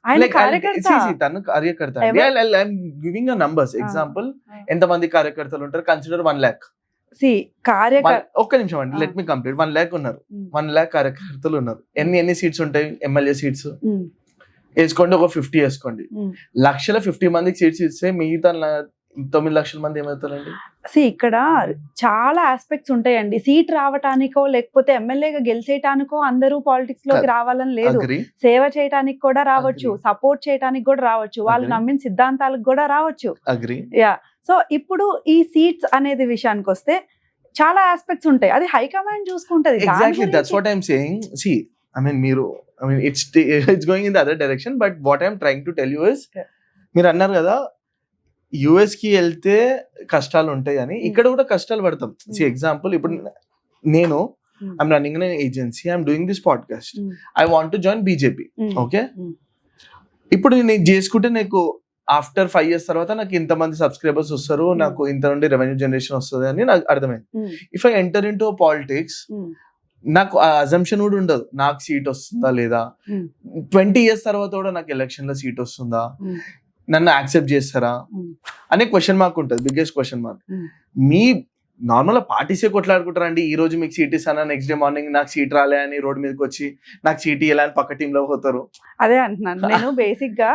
ఆయన కార్యకర్త. తను కార్యకర్త. గివింగ్ అ నంబర్స్ ఎగ్జాంపుల్, ఎంతమంది కార్యకర్తలు ఉంటారు? Consider 1 lakh. ఒక్క నిమిషం అండి, లెట్ మీ కంప్లీట్. 1 lakh ఉన్నారు, 1 lakh కార్యకర్తలు ఉన్నారు. ఎన్ని సీట్స్ ఉంటాయి? ఎమ్మెల్యే సీట్స్ వేసుకోండి, ఒక 50 వేసుకోండి. లక్షల 50 మందికి సీట్స్ ఇస్తే మిగతా 9 లక్షల మంది ఏమవుతారండి? ఇక్కడ చాలా ఆస్పెక్ట్స్ ఉంటాయండి. సీట్ రావటానికో లేకపోతే ఎమ్మెల్యేగా గెలిచేయటానికో అందరూ పాలిటిక్స్ లోకి రావాలని లేదు. సేవ చేయటానికి కూడా రావచ్చు, సపోర్ట్ చేయటానికి కూడా రావచ్చు, వాళ్ళు నమ్మిన సిద్ధాంతాలకు కూడా రావచ్చు. సో ఇప్పుడు ఈ సీట్స్ అనేది విషయానికి వస్తే చాలా ఆస్పెక్ట్స్ ఉంటాయి, అది హైకమాండ్ చూసుకుంటది. Exactly, that's what I'm saying. See, it's going in the other direction, but what I'm trying to tell you is, మీరు అన్నారు కదా US కి వెళ్తే కష్టాలు ఉంటాయి అని, ఇక్కడ కూడా కష్టాలు పడతాం. ఎగ్జాంపుల్, ఇప్పుడు నేను I'm running an agency, I'm doing this podcast, I want to join BJP. Okay, ఇప్పుడు నేను చేసుకుంటే నాకు ఆఫ్టర్ 5 years తర్వాత నాకు ఇంతమంది సబ్స్క్రైబర్స్ వస్తారు, నాకు ఇంత నుండి రెవెన్యూ జనరేషన్ వస్తుంది అని నాకు అర్థమైంది. If I enter in to politics, నాకు ఆ అజంప్షన్ కూడా ఉండదు, నాకు సీట్ వస్తుందా లేదా, 20 years తర్వాత కూడా నాకు ఎలక్షన్ లో సీట్ వస్తుందా, నన్ను యాక్సెప్ట్ చేస్తారా అనే క్వశ్చన్ మార్క్ ఉంటుంది, బిగ్గెస్ట్ క్వశ్చన్ మార్క్. మీ నార్మల్ పార్టీసే కొట్లాడుకుంటారా అండి? ఈ రోజు మీకు సీట్ ఇస్తానా, నెక్స్ట్ డే మార్నింగ్ నాకు సీట్ రాలే అని రోడ్ మీదకి వచ్చి నాకు సీట్ ఇవ్వాలని పక్క టీంలో పోతారు. అదే అంటున్నాను నేను బేసిక్ గా.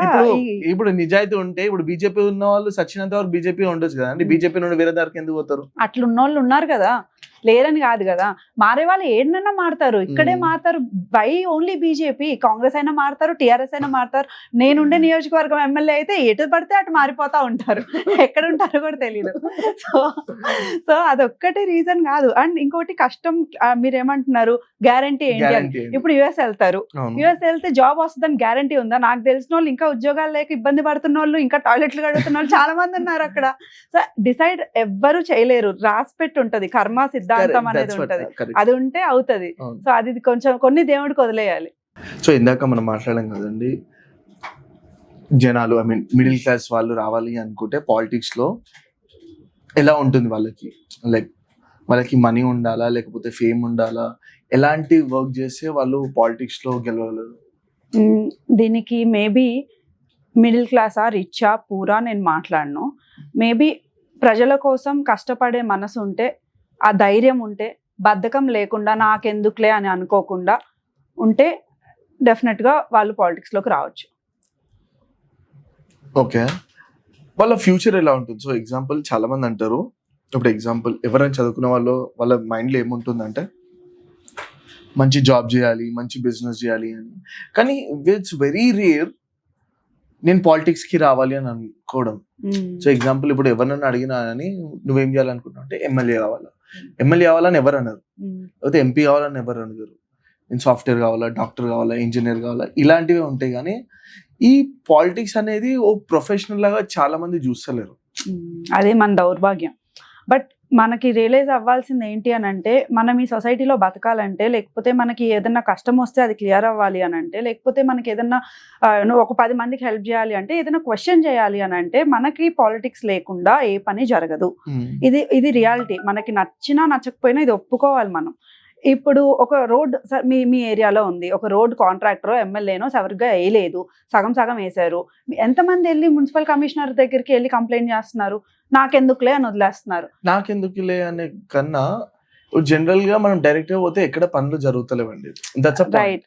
ఇప్పుడు నిజాయితీ ఉంటే, ఇప్పుడు బీజేపీ ఉన్న వాళ్ళు సచ్చినంత వరకు బీజేపీ ఉండొచ్చు కదా అండి, బీజేపీ నుండి వేరే దానికి ఎందుకు పోతారు? అట్లున్న వాళ్ళు ఉన్నారు కదా, లేరని కాదు కదా. మారే వాళ్ళు ఏడనన్నా మారుతారు, ఇక్కడే మారుతారు. Why only BJP? కాంగ్రెస్ అయినా మారుతారు, టీఆర్ఎస్ అయినా మారుతారు. నేనుండే నియోజకవర్గం ఎమ్మెల్యే అయితే ఎటు పడితే అటు మారిపోతా ఉంటారు, ఎక్కడ ఉంటారో కూడా తెలీదు. సో అదొక్కటే రీజన్ కాదు. అండ్ ఇంకోటి కష్టం, మీరేమంటున్నారు గ్యారంటీ ఏంటి అని. ఇప్పుడు యుఎస్ వెళ్తారు, యుఎస్ వెళ్తే జాబ్ వస్తుందని గ్యారంటీ ఉందా? నాకు తెలిసిన వాళ్ళు ఇంకా ఉద్యోగాలు లేక ఇబ్బంది పడుతున్న వాళ్ళు, ఇంకా టాయిలెట్లు కడుగుతున్న వాళ్ళు చాలా మంది ఉన్నారు అక్కడ. సో డిసైడ్ ఎవ్వరు చేయలేరు, రాసి పెట్టి ఉంటది, కర్మ సిద్ధాంతం అనేది ఉంటది, అది ఉంటే అవుతది. సో అది కొంచెం కొన్ని దేవుడికి వదిలేయాలి. సో ఇందాక మనం మాట్లాడాం కదండి, జనాలు మిడిల్ క్లాస్ వాళ్ళు రావాలి అనుకుంటే పాలిటిక్స్ లో ఎలా ఉంటుంది వాళ్ళకి? లైక్ వాళ్ళకి మనీ ఉండాలా, లేకపోతే ఫేమ్ ఉండాలా, ఎలాంటి వర్క్ చేస్తే వాళ్ళు పాలిటిక్స్ లో గెలవగలరు? దీనికి మేబీ మిడిల్ క్లాసా, రిచ్చా, పూరా నేను మాట్లాడను. మేబీ ప్రజల కోసం కష్టపడే మనసు ఉంటే, ఆ ధైర్యం ఉంటే, బద్ధకం లేకుండా నాకెందుకులే అని అనుకోకుండా ఉంటే డెఫినెట్గా వాళ్ళు పాలిటిక్స్లోకి రావచ్చు. ఓకే, వాళ్ళ ఫ్యూచర్ ఎలా ఉంటుంది? సో ఎగ్జాంపుల్, చాలా మంది అంటారు, ఇప్పుడు ఎగ్జాంపుల్ ఎవరైనా చదువుకున్న వాళ్ళు, వాళ్ళ మైండ్లో ఏముంటుందంటే మంచి జాబ్ చేయాలి, మంచి బిజినెస్ చేయాలి అని. కానీ ఇట్స్ వెరీ రేర్ నేను పాలిటిక్స్కి రావాలి అని అనుకోవడం. సో ఎగ్జాంపుల్, ఇప్పుడు ఎవరినైనా అడిగినా అని నువ్వేం చేయాలనుకుంటున్నావు అంటే ఎమ్మెల్యే కావాలా, ఎమ్మెల్యే కావాలని ఎవరు అన్నారు, లేకపోతే ఎంపీ కావాలని ఎవరు అన్నారు, నేను సాఫ్ట్వేర్ కావాలా, డాక్టర్ కావాలా, ఇంజనీర్ కావాలా, ఇలాంటివే ఉంటాయి. కానీ ఈ పాలిటిక్స్ అనేది ఓ ప్రొఫెషనల్ లాగా చాలా మంది చూస్తలేరు. అదే మన దౌర్భాగ్యం. బట్ మనకి రియలైజ్ అవ్వాల్సింది ఏంటి అని అంటే, మనం ఈ సొసైటీలో బతకాలంటే, లేకపోతే మనకి ఏదన్నా కష్టం వస్తే అది క్లియర్ అవ్వాలి అని అంటే, లేకపోతే మనకి ఏదన్నా ఒక 10 మందికి హెల్ప్ చేయాలి అంటే, ఏదైనా క్వశ్చన్ చేయాలి అని అంటే, మనకి పాలిటిక్స్ లేకుండా ఏ పని జరగదు. ఇది రియాలిటీ. మనకి నచ్చినా నచ్చకపోయినా ఇది ఒప్పుకోవాలి మనం. ఇప్పుడు ఒక రోడ్ మీ ఏరియాలో ఉంది, ఒక రోడ్ కాంట్రాక్టర్ ఎమ్మెల్యేనో సరిగ్గా వేయలేదు, సగం సగం వేశారు. ఎంతమంది వెళ్ళి మున్సిపల్ కమిషనర్ దగ్గరికి వెళ్ళి కంప్లైంట్ చేస్తున్నారు? నాకెందుకులే అని వదిలేస్తున్నారు. నాకెందుకులే అనే కన్నా జనరల్ గా మనం డైరెక్ట్ గా పోతే ఎక్కడ పనులు జరుగుతలేవండి. రైట్.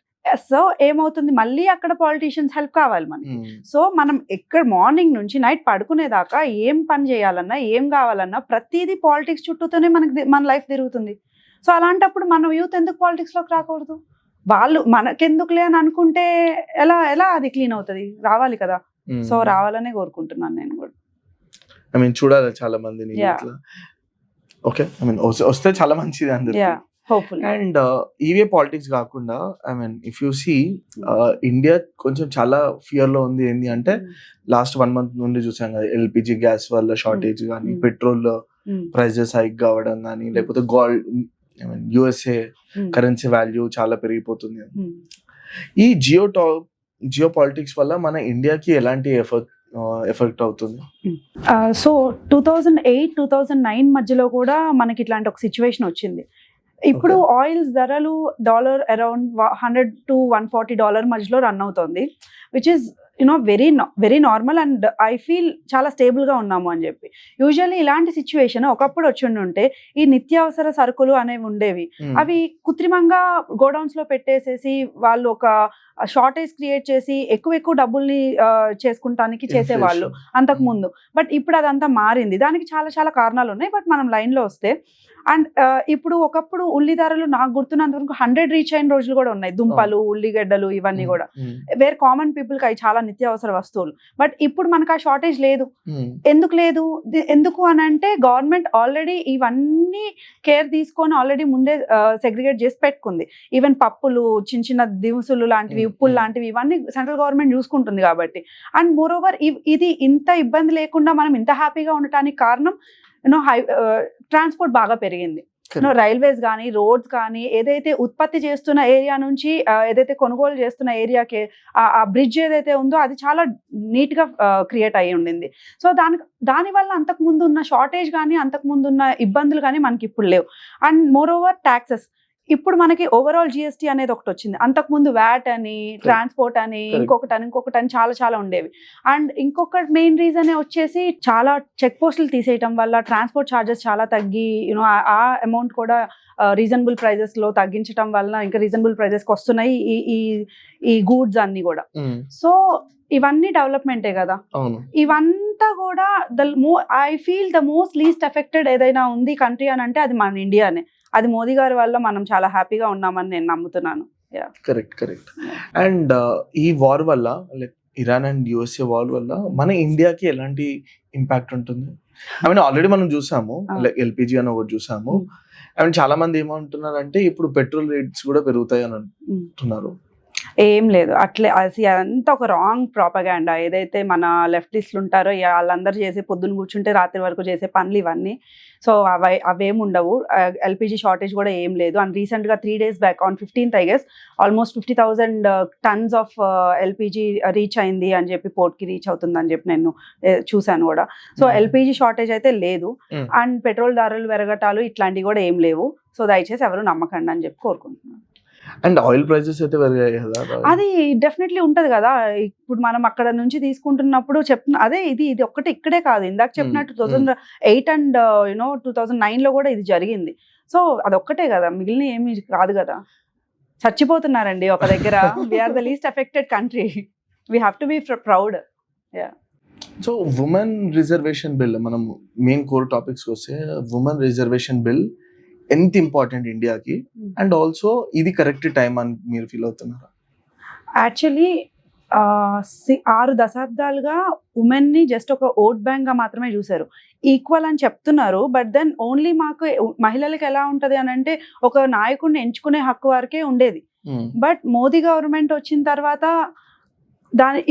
సో ఏమవుతుంది, మళ్ళీ అక్కడ పాలిటీషియన్స్ హెల్ప్ కావాలి మనకి. సో మనం ఎక్కడ మార్నింగ్ నుంచి నైట్ పడుకునేదాకా ఏం పని చేయాలన్నా, ఏం కావాలన్నా ప్రతిదీ పాలిటిక్స్ చుట్టూతోనే మన లైఫ్ తిరుగుతుంది. సో అలాంటప్పుడు మనం యూత్ ఎందుకు పాలిటిక్స్లోకి రాకూడదు? వాళ్ళు మనకెందుకులే అని అనుకుంటే ఎలా అది క్లీన్ అవుతుంది? రావాలి కదా. సో రావాలనే కోరుకుంటున్నాను నేను కూడా. చూడాలి చాలా మందిని. ఓకే, వస్తే చాలా మంచిది అందరికీ. హోప్ఫుల్లీ. అండ్ ఇవే పాలిటిక్స్ కాకుండా I mean if you see India కొంచెం చాలా ఫియర్ లో ఉంది. ఏంటి అంటే లాస్ట్ 1 month నుండి చూసాం కదా, ఎల్పిజి గ్యాస్ వల్ల షార్టేజ్ కానీ, పెట్రోల్ ప్రైజెస్ హైక్ కావడం కానీ, లేకపోతే gold I mean USA currency value చాలా పెరిగిపోతుంది. ఈ జియో పాలిటిక్స్ వల్ల మన ఇండియాకి ఎలాంటి ఎఫెక్ట్ అవుతుంది? సో 2008-2009 మధ్యలో కూడా మనకి ఇట్లాంటి ఒక సిచ్యువేషన్ వచ్చింది. ఇప్పుడు ఆయిల్స్ ధరలు డాలర్ అరౌండ్ $100 to $140 మధ్యలో రన్ అవుతుంది, which is very normal. And I feel చాలా స్టేబుల్గా ఉన్నాము అని చెప్పి. యూజువల్లీ ఇలాంటి సిచ్యువేషన్ ఒకప్పుడు వచ్చి ఉంటే ఈ నిత్యావసర సరుకులు అనేవి ఉండేవి, అవి కృత్రిమంగా గోడౌన్స్లో పెట్టేసేసి వాళ్ళు ఒక షార్టేజ్ క్రియేట్ చేసి ఎక్కువ డబ్బుల్ని చేసుకుంటానికి చేసేవాళ్ళు అంతకు ముందు. బట్ ఇప్పుడు అదంతా మారింది. దానికి చాలా చాలా కారణాలు ఉన్నాయి. బట్ మనం లైన్లో వస్తే, అండ్ ఇప్పుడు ఒకప్పుడు ఉల్లి ధరలు నాకు గుర్తున్నంత వరకు 100 రీచ్ అయిన రోజులు కూడా ఉన్నాయి. దుంపలు, ఉల్లిగడ్డలు ఇవన్నీ కూడా వేరే కామన్ పీపుల్కి అవి చాలా నిత్యావసర వస్తువులు. బట్ ఇప్పుడు మనకు ఆ షార్టేజ్ లేదు. ఎందుకు లేదు? ఎందుకు అని అంటే గవర్నమెంట్ ఆల్రెడీ ఇవన్నీ కేర్ తీసుకొని ఆల్రెడీ ముందే సెగ్రిగేట్ చేసి పెట్టుకుంది. ఈవెన్ పప్పులు, చిన్న చిన్న దినుసులు లాంటివి, ఉప్పులు లాంటివి ఇవన్నీ సెంట్రల్ గవర్నమెంట్ చూసుకుంటుంది కాబట్టి. అండ్ మోర్ ఓవర్ ఇది ఇంత ఇబ్బంది లేకుండా మనం ఇంత హ్యాపీగా ఉండటానికి కారణం ట్రాన్స్పోర్ట్ బాగా పెరిగింది. రైల్వేస్ కానీ, రోడ్స్ కానీ, ఏదైతే ఉత్పత్తి చేస్తున్న ఏరియా నుంచి ఏదైతే కొనుగోలు చేస్తున్న ఏరియాకి ఆ బ్రిడ్జ్ ఏదైతే ఉందో అది చాలా నీట్గా క్రియేట్ అయ్యి ఉండింది. సో దానివల్ల అంతకుముందు ఉన్న షార్టేజ్ కానీ, అంతకుముందు ఉన్న ఇబ్బందులు కానీ మనకి ఇప్పుడు లేవు. అండ్ మోర్ ఓవర్ ట్యాక్సెస్, ఇప్పుడు మనకి ఓవరాల్ జిఎస్టీ అనేది ఒకటి వచ్చింది. అంతకుముందు వ్యాట్ అని, ట్రాన్స్పోర్ట్ అని, ఇంకొకటి అని చాలా చాలా ఉండేవి. అండ్ ఇంకొక మెయిన్ రీజన్ వచ్చేసి చాలా చెక్ పోస్టులు తీసేయటం వల్ల ట్రాన్స్పోర్ట్ ఛార్జెస్ చాలా తగ్గి ఆ అమౌంట్ కూడా రీజనబుల్ ప్రైజెస్ లో తగ్గించడం వల్ల ఇంకా రీజనబుల్ ప్రైజెస్కి వస్తున్నాయి ఈ గూడ్స్ అన్ని కూడా. సో ఇవన్నీ డెవలప్మెంటే కదా. ఇవంతా కూడా I feel the most least affected ఏదైనా ఉంది కంట్రీ అని అంటే అది మన ఇండియానే. అది మోదీ గారి వల్ల మనం చాలా హ్యాపీగా ఉన్నామని నేను నమ్ముతున్నాను. కరెక్ట్. అండ్ ఈ వార్ వల్ల, like Iran and USA war వల్ల మన ఇండియాకి ఎలాంటి ఇంపాక్ట్ ఉంటుంది? ఐ మీన్ ఆల్రెడీ మనం చూసాము, లైక్ ఎల్పిజి అని ఒకటి చూసాము. ఐ మీన్ చాలా మంది ఏమంటున్నారు అంటే ఇప్పుడు పెట్రోల్ రేట్స్ కూడా పెరుగుతాయి అని అంటున్నారు. ఏం లేదు, అట్లే అంతా ఒక రాంగ్ ప్రాపగాండా. ఏదైతే మన లెఫ్టిస్టులు ఉంటారో వాళ్ళందరూ చేసే పొద్దున్న కూర్చుంటే రాత్రి వరకు చేసే పనులు ఇవన్నీ. సో అవేం ఉండవు. ఎల్పిజి షార్టేజ్ కూడా ఏం లేదు. అండ్ రీసెంట్గా 3 days back on 15th I guess almost 50,000 tons of LPG reach అయింది అని చెప్పి, పోర్ట్కి రీచ్ అవుతుందని చెప్పి నేను చూశాను కూడా. సో ఎల్పిజి షార్టేజ్ అయితే లేదు. అండ్ పెట్రోల్ ధరలు పెరగటాలు ఇట్లాంటివి కూడా ఏం లేవు. సో దయచేసి ఎవరు నమ్మకండి అని చెప్పి కోరుకుంటున్నాను. అండ్ ఆయిల్ ప్రైసెస్ అయితే పెరిగాయి కదా, అది డెఫినెట్లీ ఉంటది కదా. ఇప్పుడు మనం అక్కడ నుంచి తీసుకుంటున్నప్పుడు అదే ఇది ఒక్కటే ఇక్కడే కాదు, ఇందాక చెప్పినట్టు 2008 అండ్ 2009 లో కూడా ఇది జరిగింది. సో అదొక్కటే కదా, మిగిలిన ఏమి కాదు కదా. చచ్చిపోతున్నారండి ఒక దగ్గర. We are the least affected country. We have to be proud. So women reservation bill, మనం మెయిన్ కోర్ టాపిక్స్ వస్తే ఉమెన్ రిజర్వేషన్ బిల్ ఎంత ఇంపార్టెంట్ ఇండియాకి, అండ్ ఆల్సో ఇది కరెక్ట్ టైం అని మీరు ఫీల్ అవుతున్నారా? యాక్చువల్లీ 6 దశాబ్దాలుగా ఉమెన్ని జస్ట్ ఒక ఓట్ బ్యాంక్ గా మాత్రమే చూసారు. ఈక్వల్ అని చెప్తున్నారు, బట్ దెన్ ఓన్లీ మాకు మహిళలకు ఎలా ఉంటది అని అంటే ఒక నాయకుడిని ఎంచుకునే హక్కు వరకే ఉండేది. బట్ మోదీ గవర్నమెంట్ వచ్చిన తర్వాత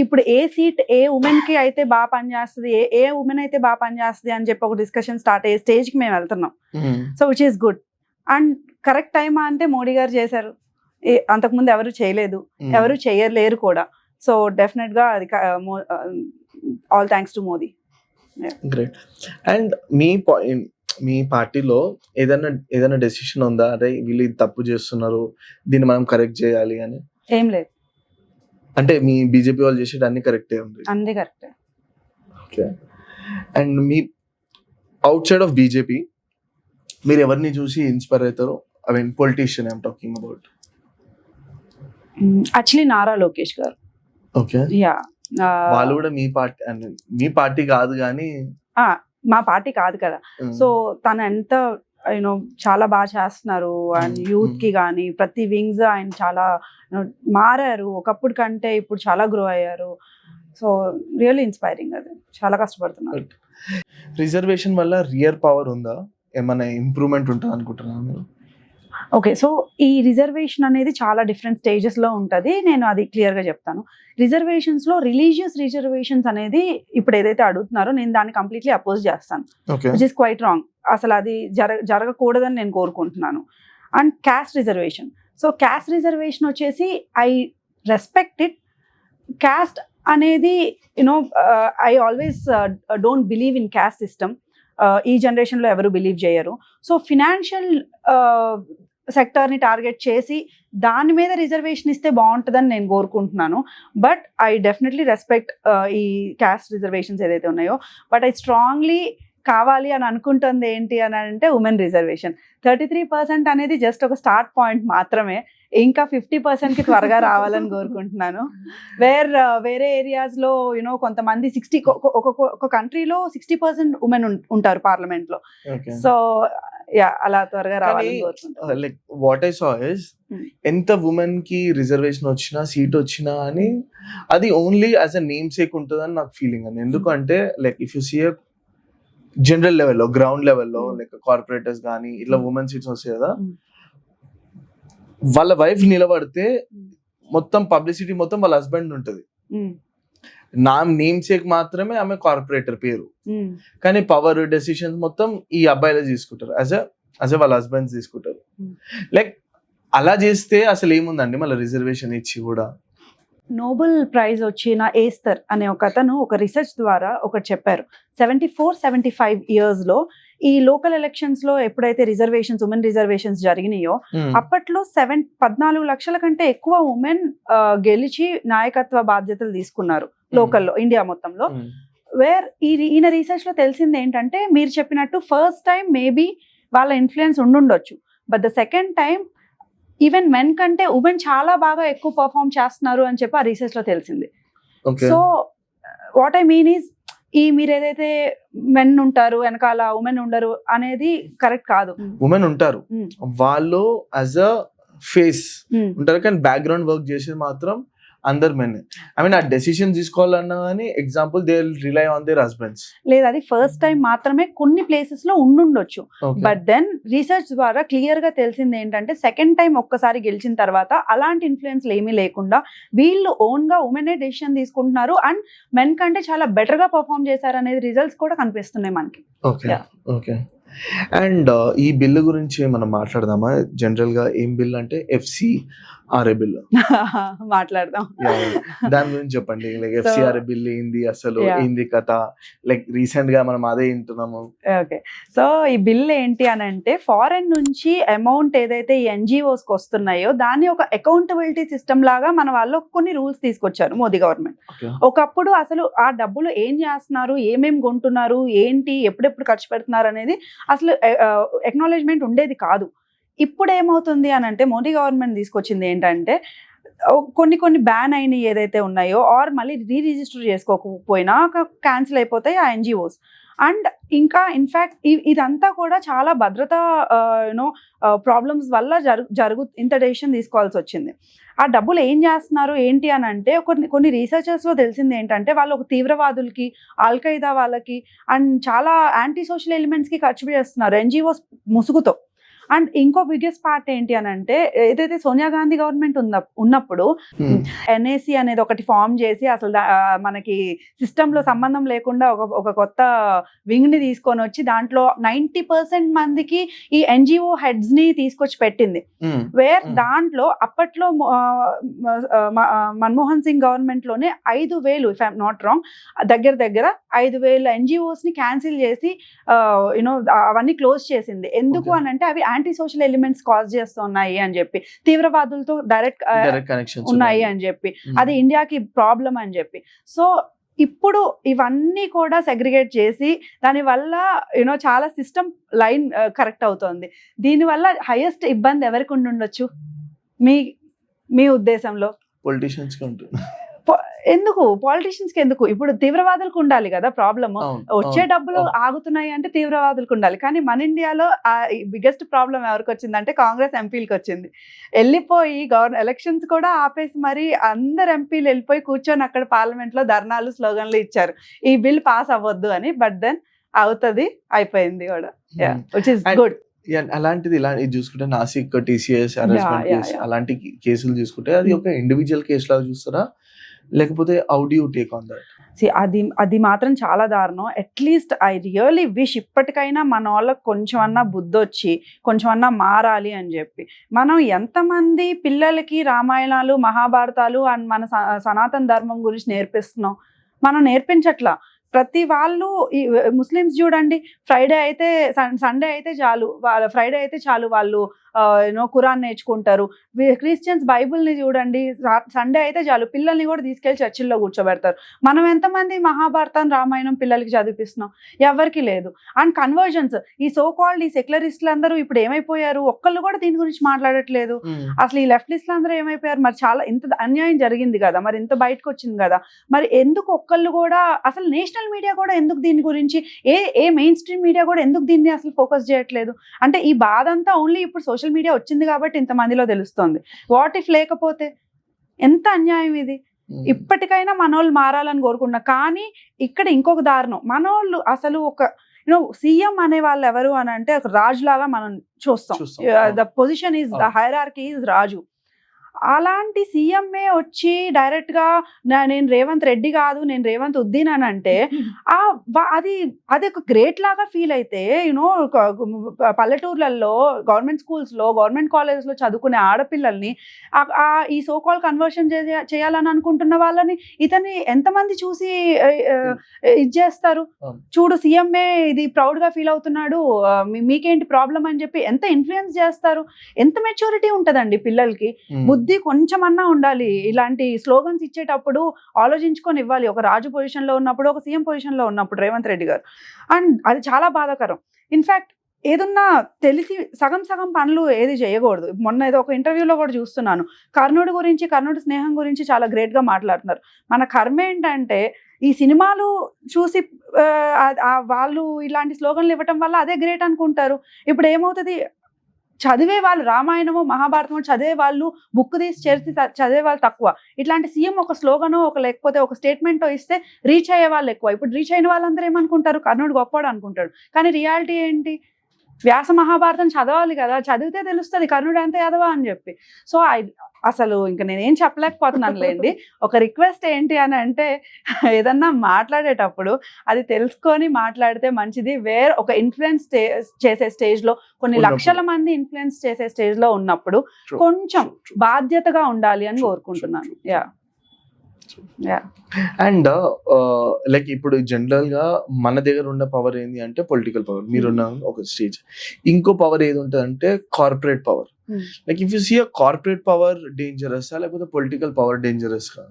ఇప్పుడు ఏ సీట్ ఏ ఉమెన్ కి అయితే బాగా పనిచేస్తుంది, ఏ ఉమెన్ అయితే బాగా పనిచేస్తుంది అని చెప్పి ఒక డిస్కషన్ స్టార్ట్ అయ్యే స్టేజ్కి మేము వెళ్తున్నాం. So which is good. And correct టైమా అంటే మోడీ గారు చేశారు. అంతకుముందు ఎవరు చేయలేదు, ఎవరు చేయలేరు కూడా. సో డెఫినెట్ గా అది all thanks to Modi. Great. And మీ పార్టీలో ఏదైనా డెసిషన్ ఉందా, అదే వీళ్ళు ఇది తప్పు చేస్తున్నారు, దీన్ని మనం కరెక్ట్ చేయాలి అని? ఏం లేదు. అంటే మీ బీజేపీ వాళ్ళు చేసేది అన్ని కరెక్టే ఉంది? అన్ని కరెక్టే. Okay. And me out side of BJP మీరు ఎవరిని చూసి ఇన్స్పైర్ అవుతారు? I mean politician I'm talking about. Actually Nara Lokesh గారు. ఓకే. యా, వాళ్ళు కూడా మీ పార్టీ కాదు కానీ. మా పార్టీ కాదు కదా. సో తను ఎంత చాలా బాగా చేస్తున్నారు. అండ్ యూత్ కి కానీ ప్రతి వింగ్స్ ఆయన చాలా మారారు. ఒకప్పుడు కంటే ఇప్పుడు చాలా గ్రో అయ్యారు. So really inspiring. అది చాలా కష్టపడుతున్నారు. రిజర్వేషన్ వల్ల రియల్ పవర్ ఉందా, ఏమైనా ఇంప్రూవ్మెంట్ ఉంటుంది అనుకుంటున్నాను మీరు? ఓకే, సో ఈ రిజర్వేషన్ అనేది చాలా డిఫరెంట్ స్టేజెస్లో ఉంటుంది. నేను అది క్లియర్గా చెప్తాను. రిజర్వేషన్స్లో రిలీజియస్ రిజర్వేషన్స్ అనేది ఇప్పుడు ఏదైతే అడుగుతున్నారో నేను దాన్ని కంప్లీట్లీ అపోజ్ చేస్తాను. Which is quite wrong. అసలు అది జరగకూడదని నేను కోరుకుంటున్నాను. And caste reservation. So caste reservation వచ్చేసి ఐ రెస్పెక్ట్ ఇట్. క్యాస్ట్ అనేది you know I always don't believe in caste system. ఈ జనరేషన్లో ఎవరు బిలీవ్ చేయరు. సో ఫినాన్షియల్ సెక్టర్ని టార్గెట్ చేసి దాని మీద రిజర్వేషన్ ఇస్తే బాగుంటుందని నేను కోరుకుంటున్నాను. బట్ ఐ డెఫినెట్లీ రెస్పెక్ట్ ఈ క్యాస్ట్ రిజర్వేషన్స్ ఏదైతే ఉన్నాయో. బట్ ఐ స్ట్రాంగ్లీ కావాలి అని అనుకుంటుంది ఏంటి అని అంటే ఉమెన్ రిజర్వేషన్. 33% అనేది జస్ట్ ఒక స్టార్ట్ పాయింట్ మాత్రమే. ఇంకా 50%కి త్వరగా రావాలని కోరుకుంటున్నాను. వేరే ఏరియాస్లో యూనో కొంతమంది 60 ఒక కంట్రీలో 60% ఉమెన్ ఉంటారు పార్లమెంట్లో. సో అలా త్వరగా రావాలని కోరుకుంటున్నాను. Like what I saw is ఎంత ఉమెన్ కి రిజర్వేషన్ వచ్చినా సీట్ వచ్చినా అని అది only as a namesake ఉంటుందని నాకు ఫీలింగ్ అండి. ఎందుకంటే like if you see general లెవెల్లో గ్రౌండ్ లెవెల్లో లైక్ కార్పొరేటర్స్ కానీ ఇట్లా ఉమెన్ సీట్స్ వస్తాయి కదా, వాళ్ళ వైఫ్ నిలబడితే మొత్తం పబ్లిసిటీ మొత్తం వాళ్ళ హస్బెండ్ ఉంటుంది. నా నేమ్ సేక్ మాత్రమే ఆమె కార్పొరేటర్ పేరు, కానీ పవర్ డెసిషన్స్ మొత్తం ఈ అబ్బాయిలే తీసుకుంటారు, యాజ్ ఎ వాళ్ళ హస్బెండ్స్ తీసుకుంటారు. లైక్ అలా చేస్తే అసలు ఏముందండి మళ్ళీ రిజర్వేషన్ ఇచ్చి కూడా. నోబెల్ ప్రైజ్ వచ్చిన ఏస్తర్ అనే ఒక అతను ఒక రీసెర్చ్ ద్వారా ఒకటి చెప్పారు. 74-75 ఇయర్స్లో ఈ లోకల్ ఎలక్షన్స్లో ఎప్పుడైతే రిజర్వేషన్స్ ఉమెన్ రిజర్వేషన్స్ జరిగినాయో అప్పట్లో 14 లక్షల కంటే ఎక్కువ ఉమెన్ గెలిచి నాయకత్వ బాధ్యతలు తీసుకున్నారు లోకల్లో, ఇండియా మొత్తంలో. ఈయన రీసెర్చ్లో తెలిసింది ఏంటంటే మీరు చెప్పినట్టు ఫస్ట్ టైం మేబీ వాళ్ళ ఇన్ఫ్లుయెన్స్ ఉండుండొచ్చు, but the second time even men కంటే ఉమెన్ చాలా బాగా ఎక్కువ పర్ఫామ్ చేస్తున్నారు అని చెప్పి ఆ రీసెర్చ్ లో తెలిసింది. So what I mean is మీరు ఏదైతే మెన్ ఉంటారు వెనకాల ఉమెన్ ఉండరు అనేది కరెక్ట్ కాదు. ఉమెన్ ఉంటారు, వాళ్ళు యాజ్ అ ఫేస్ ఉంటారు, కానీ బ్యాక్గ్రౌండ్ వర్క్ చేసేది మాత్రం అందరు మెన్. ఐ మీన్ ఆ డెసిషన్ తీసుకోవాలన్నా కానీ example they rely on their husbands. లేదు, అది ఫస్ట్ టైం మాత్రమే కొన్ని ప్లేసెస్ లో ఉండుండొచ్చు. బట్ దెన్ రీసెర్చ్ ద్వారా క్లియర్ గా తెలిసింది ఏంటంటే సెకండ్ టైం ఒక్కసారి గెలిచిన తర్వాత అలాంటి ఇన్ఫ్లుయెన్స్ ఏమీ లేకుండా వీళ్ళు ఓన్ గా ఉమెనే డెసిషన్ తీసుకుంటున్నారు అండ్ మెన్ కంటే చాలా బెటర్ గా పర్ఫామ్ చేశారు అనేది రిజల్ట్స్ కూడా కనిపిస్తున్నాయి మనకి. ఓకే అండ్ ఈ బిల్లు గురించి మనం మాట్లాడదామా? జనరల్ గా ఏం బిల్ అంటే FCRA బిల్ మాట్లాడదాం. దాని గురించి చెప్పండి. లైక్ FCRA బిల్ ఏంది, అసలు ఏంది కథ? లైక్ రీసెంట్ గా మనం అదే వింటున్నాము. ఓకే, సో ఈ బిల్ ఏంటి అని అంటే ఫారెన్ నుంచి అమౌంట్ ఏదైతే ఈ NGOs కి వస్తున్నాయో దాన్ని ఒక అకౌంటబిలిటీ సిస్టమ్ లాగా మన వాళ్ళు కొన్ని రూల్స్ తీసుకొచ్చారు మోదీ గవర్నమెంట్. ఒకప్పుడు అసలు ఆ డబ్బులు ఏం చేస్తున్నారు, ఏమేమి కొంటున్నారు, ఏంటి, ఎప్పుడెప్పుడు ఖర్చు పెడుతున్నారు అనేది అసలు ఎక్నాలెడ్జ్మెంట్ ఉండేది కాదు. ఇప్పుడు ఏమవుతుంది అని అంటే మోదీ గవర్నమెంట్ తీసుకొచ్చింది ఏంటంటే కొన్ని బ్యాన్ అయినవి ఏదైతే ఉన్నాయో ఆర్ మళ్ళీ రిజిస్టర్ చేసుకోకపోయినా క్యాన్సిల్ అయిపోతాయి ఆ NGOs. అండ్ ఇంకా ఇన్ఫ్యాక్ట్ ఇదంతా కూడా చాలా భద్రతా ప్రాబ్లమ్స్ వల్ల ఇంత డెసిషన్ తీసుకోవాల్సి వచ్చింది. ఆ డబ్బులు ఏం చేస్తున్నారు ఏంటి అని అంటే కొన్ని రీసెర్చర్స్లో తెలిసింది ఏంటంటే వాళ్ళు ఒక తీవ్రవాదులకి, ఆల్ఖైదా వాళ్ళకి అండ్ చాలా యాంటీ సోషల్ ఎలిమెంట్స్కి ఖర్చు చేస్తున్నారు NGOs ముసుగుతో. అండ్ ఇంకో బిగ్గెస్ట్ పార్ట్ ఏంటి అని అంటే ఏదైతే సోనియా గాంధీ గవర్నమెంట్ ఉన్నప్పుడు NAC అనేది ఒకటి ఫామ్ చేసి అసలు మనకి సిస్టంలో సంబంధం లేకుండా ఒక కొత్త వింగ్ని తీసుకొని వచ్చి దాంట్లో 90% మందికి ఈ NGO హెడ్స్ని తీసుకొచ్చి పెట్టింది. దాంట్లో అప్పట్లో మన్మోహన్ సింగ్ గవర్నమెంట్లోనే 5,000 ఇఫ్ ఐఎమ్ నాట్ రాంగ్ దగ్గర 5,000 NGOsని క్యాన్సిల్ చేసి అవన్నీ క్లోజ్ చేసింది. ఎందుకు అని అంటే అవి యాంటీ సోషల్ ఎలిమెంట్స్ కాజ్ చేస్తున్నాయి అని చెప్పి, తీవ్రవాదులతో డైరెక్ట్ కనెక్షన్స్ ఉన్నాయి అని చెప్పి, అది ఇండియాకి ప్రాబ్లం అని చెప్పి. సో ఇప్పుడు ఇవన్నీ కూడా సెగ్రిగేట్ చేసి దానివల్ల చాలా సిస్టమ్ లైన్ కరెక్ట్ అవుతుంది. దీనివల్ల హైయెస్ట్ ఇబ్బంది ఎవరికి ఉండొచ్చు మీ ఉద్దేశంలో? పొలిటీషియన్స్ ఉంటుంది. ఎందుకు పాలిటిషియన్స్ కి ఎందుకు? ఇప్పుడు తీవ్రవాదులకు ఉండాలి కదా ప్రాబ్లమ్. వచ్చే డబ్బులు ఆగుతున్నాయి అంటే తీవ్రవాదులకు ఉండాలి. కానీ మన ఇండియాలో బిగ్గెస్ట్ ప్రాబ్లం ఎవరికి వచ్చిందంటే కాంగ్రెస్ ఎంపీలకు వచ్చింది. వెళ్ళిపోయి ఎలక్షన్స్ కూడా ఆపేసి మరి అందరు ఎంపీలు వెళ్ళిపోయి కూర్చొని అక్కడ పార్లమెంట్ లో ధర్నాలు, స్లోగన్లు ఇచ్చారు ఈ బిల్ పాస్ అవ్వద్దు అని. బట్ దెన్ అవుతుంది, అయిపోయింది కూడా, విచ్ ఇస్ గుడ్. అలాంటిది ఇలా ఇది చూసుకుంటే Nashik TCS harassment yeah, case yeah. అలాంటి కేసులు చూసుకుంటే అది ఒక ఇండివిజువల్ కేసు లాగా చూస్తారా, లేకపోతే how do you take on that? అది మాత్రం చాలా దారుణం. అట్లీస్ట్ ఐ రియలీ విష్ ఇప్పటికైనా మన వాళ్ళకి కొంచెం అన్నా బుద్ధి వచ్చి కొంచెం అన్నా మారాలి అని చెప్పి. మనం ఎంతమంది పిల్లలకి రామాయణాలు మహాభారతాలు అండ్ మన సనాతన ధర్మం గురించి నేర్పిస్తున్నాం? మనం నేర్పించట్లా. ప్రతి వాళ్ళు ఈ ముస్లిమ్స్ చూడండి, ఫ్రైడే అయితే సండే అయితే చాలు, ఫ్రైడే అయితే చాలు వాళ్ళు ఖురాన్ నేర్చుకుంటారు. క్రిస్టియన్స్ బైబుల్ని చూడండి, సండే అయితే చాలు పిల్లల్ని కూడా తీసుకెళ్లి చర్చిల్లో కూర్చోబెడతారు. మనం ఎంతమంది మహాభారతం రామాయణం పిల్లలకి చదివిస్తున్నాం? ఎవరికి లేదు. అండ్ కన్వర్జన్స్, ఈ సో కాల్డ్ ఈ సెక్యులరిస్టులు అందరూ ఇప్పుడు ఏమైపోయారు? ఒక్కళ్ళు కూడా దీని గురించి మాట్లాడట్లేదు. అసలు ఈ లెఫ్టిస్టులు అందరూ ఏమైపోయారు? మరి చాలా ఇంత అన్యాయం జరిగింది కదా, మరి ఇంత బయటకు వచ్చింది కదా, మరి ఎందుకు ఒక్కళ్ళు కూడా అసలు నేషనల్ మీడియా కూడా ఎందుకు దీని గురించి, ఏ మెయిన్ స్ట్రీమ్ మీడియా కూడా ఎందుకు దీన్ని అసలు ఫోకస్ చేయట్లేదు? అంటే ఈ బాధ అంతా ఓన్లీ ఇప్పుడు సోషల్ మీడియా వచ్చింది కాబట్టి ఇంతమందిలో తెలుస్తుంది. వాట్ ఇఫ్ లేకపోతే? ఎంత అన్యాయం ఇది. ఇప్పటికైనా మనోళ్ళు మారాలని కోరుకున్నా. కానీ ఇక్కడ ఇంకొక దారుణం, మనోళ్ళు అసలు ఒక సీఎం అనే వాళ్ళు ఎవరు అని అంటే ఒక రాజు లాగా మనం చూస్తాం. The position is the hierarchy is రాజు. అలాంటి సీఎంఏ వచ్చి డైరెక్ట్గా నేను రేవంత్ రెడ్డి కాదు, నేను రేవంత్ ఉద్దీన్ అని అంటే అది ఒక గ్రేట్ లాగా ఫీల్ అయితే, పల్లెటూర్లలో గవర్నమెంట్ స్కూల్స్లో గవర్నమెంట్ కాలేజెస్లో చదువుకునే ఆడపిల్లల్ని ఈ సోకాల్ కన్వర్షన్ చేయాలని అనుకుంటున్న వాళ్ళని ఇతన్ని ఎంతమంది చూసి ఇది చేస్తారు? చూడు సీఎంఏ ఇది ప్రౌడ్గా ఫీల్ అవుతున్నాడు, మీకేంటి ప్రాబ్లం అని చెప్పి ఎంత ఇన్ఫ్లుయెన్స్ చేస్తారు? ఎంత మెచ్యూరిటీ ఉంటుందండి పిల్లలకి? బుద్ధి కొంచెమన్నా ఉండాలి. ఇలాంటి స్లోగన్స్ ఇచ్చేటప్పుడు ఆలోచించుకొని ఇవ్వాలి. ఒక రాజు పొజిషన్లో ఉన్నప్పుడు, ఒక సీఎం పొజిషన్లో ఉన్నప్పుడు రేవంత్ రెడ్డి గారు. అండ్ అది చాలా బాధాకరం. ఇన్ఫ్యాక్ట్ ఏదన్నా తెలిసి సగం పనులు ఏది చేయకూడదు. మొన్న ఏదో ఒక ఇంటర్వ్యూలో కూడా చూస్తున్నాను, కర్ణుడి స్నేహం గురించి చాలా గ్రేట్గా మాట్లాడుతున్నారు. మన కర్మ ఏంటంటే ఈ సినిమాలు చూసి వాళ్ళు ఇలాంటి స్లోగన్లు ఇవ్వటం వల్ల అదే గ్రేట్ అనుకుంటారు. ఇప్పుడు ఏమవుతుంది, చదివే వాళ్ళు రామాయణమో మహాభారతమో చదివే వాళ్ళు, బుక్ తీసి చేర్చి చదివే వాళ్ళు తక్కువ. ఇట్లాంటి సీఎం ఒక స్లోగనో లేకపోతే ఒక స్టేట్మెంటో ఇస్తే రీచ్ అయ్యే వాళ్ళు ఎక్కువ. ఇప్పుడు రీచ్ అయిన వాళ్ళందరూ ఏమనుకుంటారు? కర్ణుడు గొప్పవాడు అనుకుంటాడు. కానీ రియాలిటీ ఏంటి? వ్యాస మహాభారతం చదవాలి కదా, చదివితే తెలుస్తుంది కర్ణుడు ఎంత యాదవా అని చెప్పి. సో అసలు ఇంకా నేనేం చెప్పలేకపోతున్నాను లేండి. ఒక రిక్వెస్ట్ ఏంటి అని అంటే, ఏదన్నా మాట్లాడేటప్పుడు అది తెలుసుకొని మాట్లాడితే మంచిది. ఒక ఇన్ఫ్లుయెన్స్ చేసే స్టేజ్లో, కొన్ని లక్షల మంది ఇన్ఫ్లుయెన్స్ చేసే స్టేజ్లో ఉన్నప్పుడు కొంచెం బాధ్యతగా ఉండాలి అని కోరుకుంటున్నాను. అండ్ లైక్ ఇప్పుడు జనరల్ గా మన దగ్గర ఉన్న పవర్ ఏంటి అంటే పొలిటికల్ పవర్, మీరున్న ఒక స్టేజ్. ఇంకో పవర్ ఏది ఉంటుంది అంటే corporate power. Like if you see a corporate power dangerous లేకపోతే పొలిటికల్ పవర్ డేంజరస్ కా?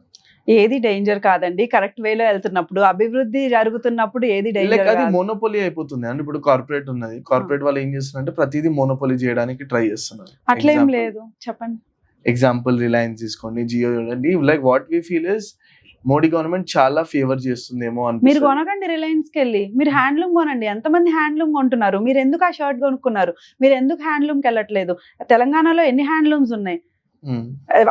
ఏది డేంజర్ కాదండి. కరెక్ట్ వేలో వెళ్తున్నప్పుడు, అభివృద్ధి జరుగుతున్నప్పుడు ఏది డేంజర్? అది మోనోపోలీ అయిపోతుంది అండి. ఇప్పుడు కార్పొరేట్ ఉన్నది, కార్పొరేట్ వాళ్ళు ఏం చేస్తున్నారంటే ప్రతిదీ మోనోపోలీ చేయడానికి ట్రై చేస్తున్నారు. అట్లేం లేదు, చెప్పండి. ఎగ్జాంపుల్ రిలయన్స్ తీసుకోండి, జియో చూడండి. Like what we feel is Modi government చాలా ఫేవర్ చేస్తుందేమో అని. మీరు కొనకండి రిలయన్స్కి వెళ్ళి, మీరు హ్యాండ్లూమ్ కొనండి. ఎంతమంది హ్యాండ్లూమ్ కొంటున్నారు? మీరు ఎందుకు ఆ షర్ట్ కొనుక్కున్నారు? మీరు ఎందుకు హ్యాండ్లూమ్కి వెళ్ళట్లేదు? తెలంగాణలో ఎన్ని హ్యాండ్లూమ్స్ ఉన్నాయి?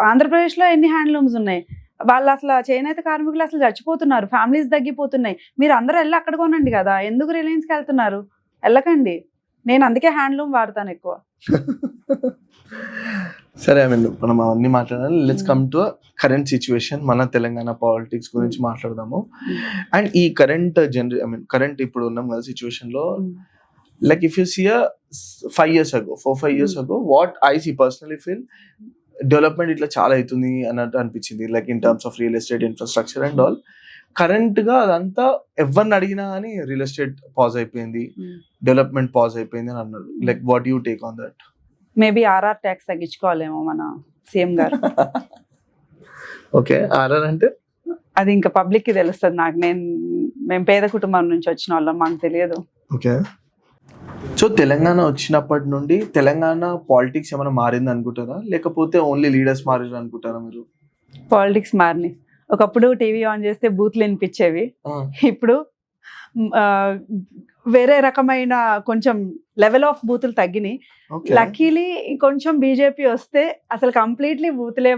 ఆంధ్రప్రదేశ్లో ఎన్ని హ్యాండ్లూమ్స్ ఉన్నాయి? వాళ్ళు అసలు చేనేత కార్మికులు అసలు చచ్చిపోతున్నారు, ఫ్యామిలీస్ తగ్గిపోతున్నాయి. మీరు అందరూ వెళ్ళి అక్కడ కొనండి కదా, ఎందుకు రిలయన్స్కి వెళ్తున్నారు? వెళ్ళకండి. నేను అందుకే హ్యాండ్లూమ్ వాడతాను ఎక్కువ. సరే, మనం అవన్నీ మాట్లాడాలి. Let's come to current situation. మన తెలంగాణ పాలిటిక్స్ గురించి మాట్లాడదాము. అండ్ ఈ కరెంట్ ఇప్పుడు ఉన్నాం కదా సిచ్యువేషన్ లో, like if you see 5 years ago, 4-5 years ago, what I see personally feel development ఇట్లా చాలా అవుతుంది అన్నట్టు అనిపించింది. Like in terms of real estate, infrastructure and all. Current గా అదంతా ఎవరిని అడిగినా కానీ రియల్ ఎస్టేట్ పాజ్ అయిపోయింది, డెవలప్మెంట్ పాజ్ అయిపోయింది అని అన్నారు. Like what you take on that? Maybe RR tax తగ్గించుకోవాలేమో మన సీఎం గారు. ఓకే, ఆర్ఆర్ అంటే అది ఇంకా పబ్లిక్ కి తెలుస్తుంది. మేము పేద కుటుంబం నుంచి వచ్చిన వాళ్ళం, మాకు తెలియదు. ఓకే, సో తెలంగాణ వచ్చినప్పటి నుండి తెలంగాణ పాలిటిక్స్ ఏమైనా మారింది అనుకుంటారా, లేకపోతే ఓన్లీ లీడర్స్ మారారు అనుకుంటారా మీరు? పాలిటిక్స్ మారినాయి. ఒకప్పుడు టీవీ ఆన్ చేస్తే బూత్లు వినిపించేవి, ఇప్పుడు వేరే రకమైన కొంచెం లెవెల్ ఆఫ్ బూతులు తగ్గినాయి. ఓకే. లక్కీలీ కొంచెం బీజేపీ వస్తే అసలు కంప్లీట్లీ బూతులే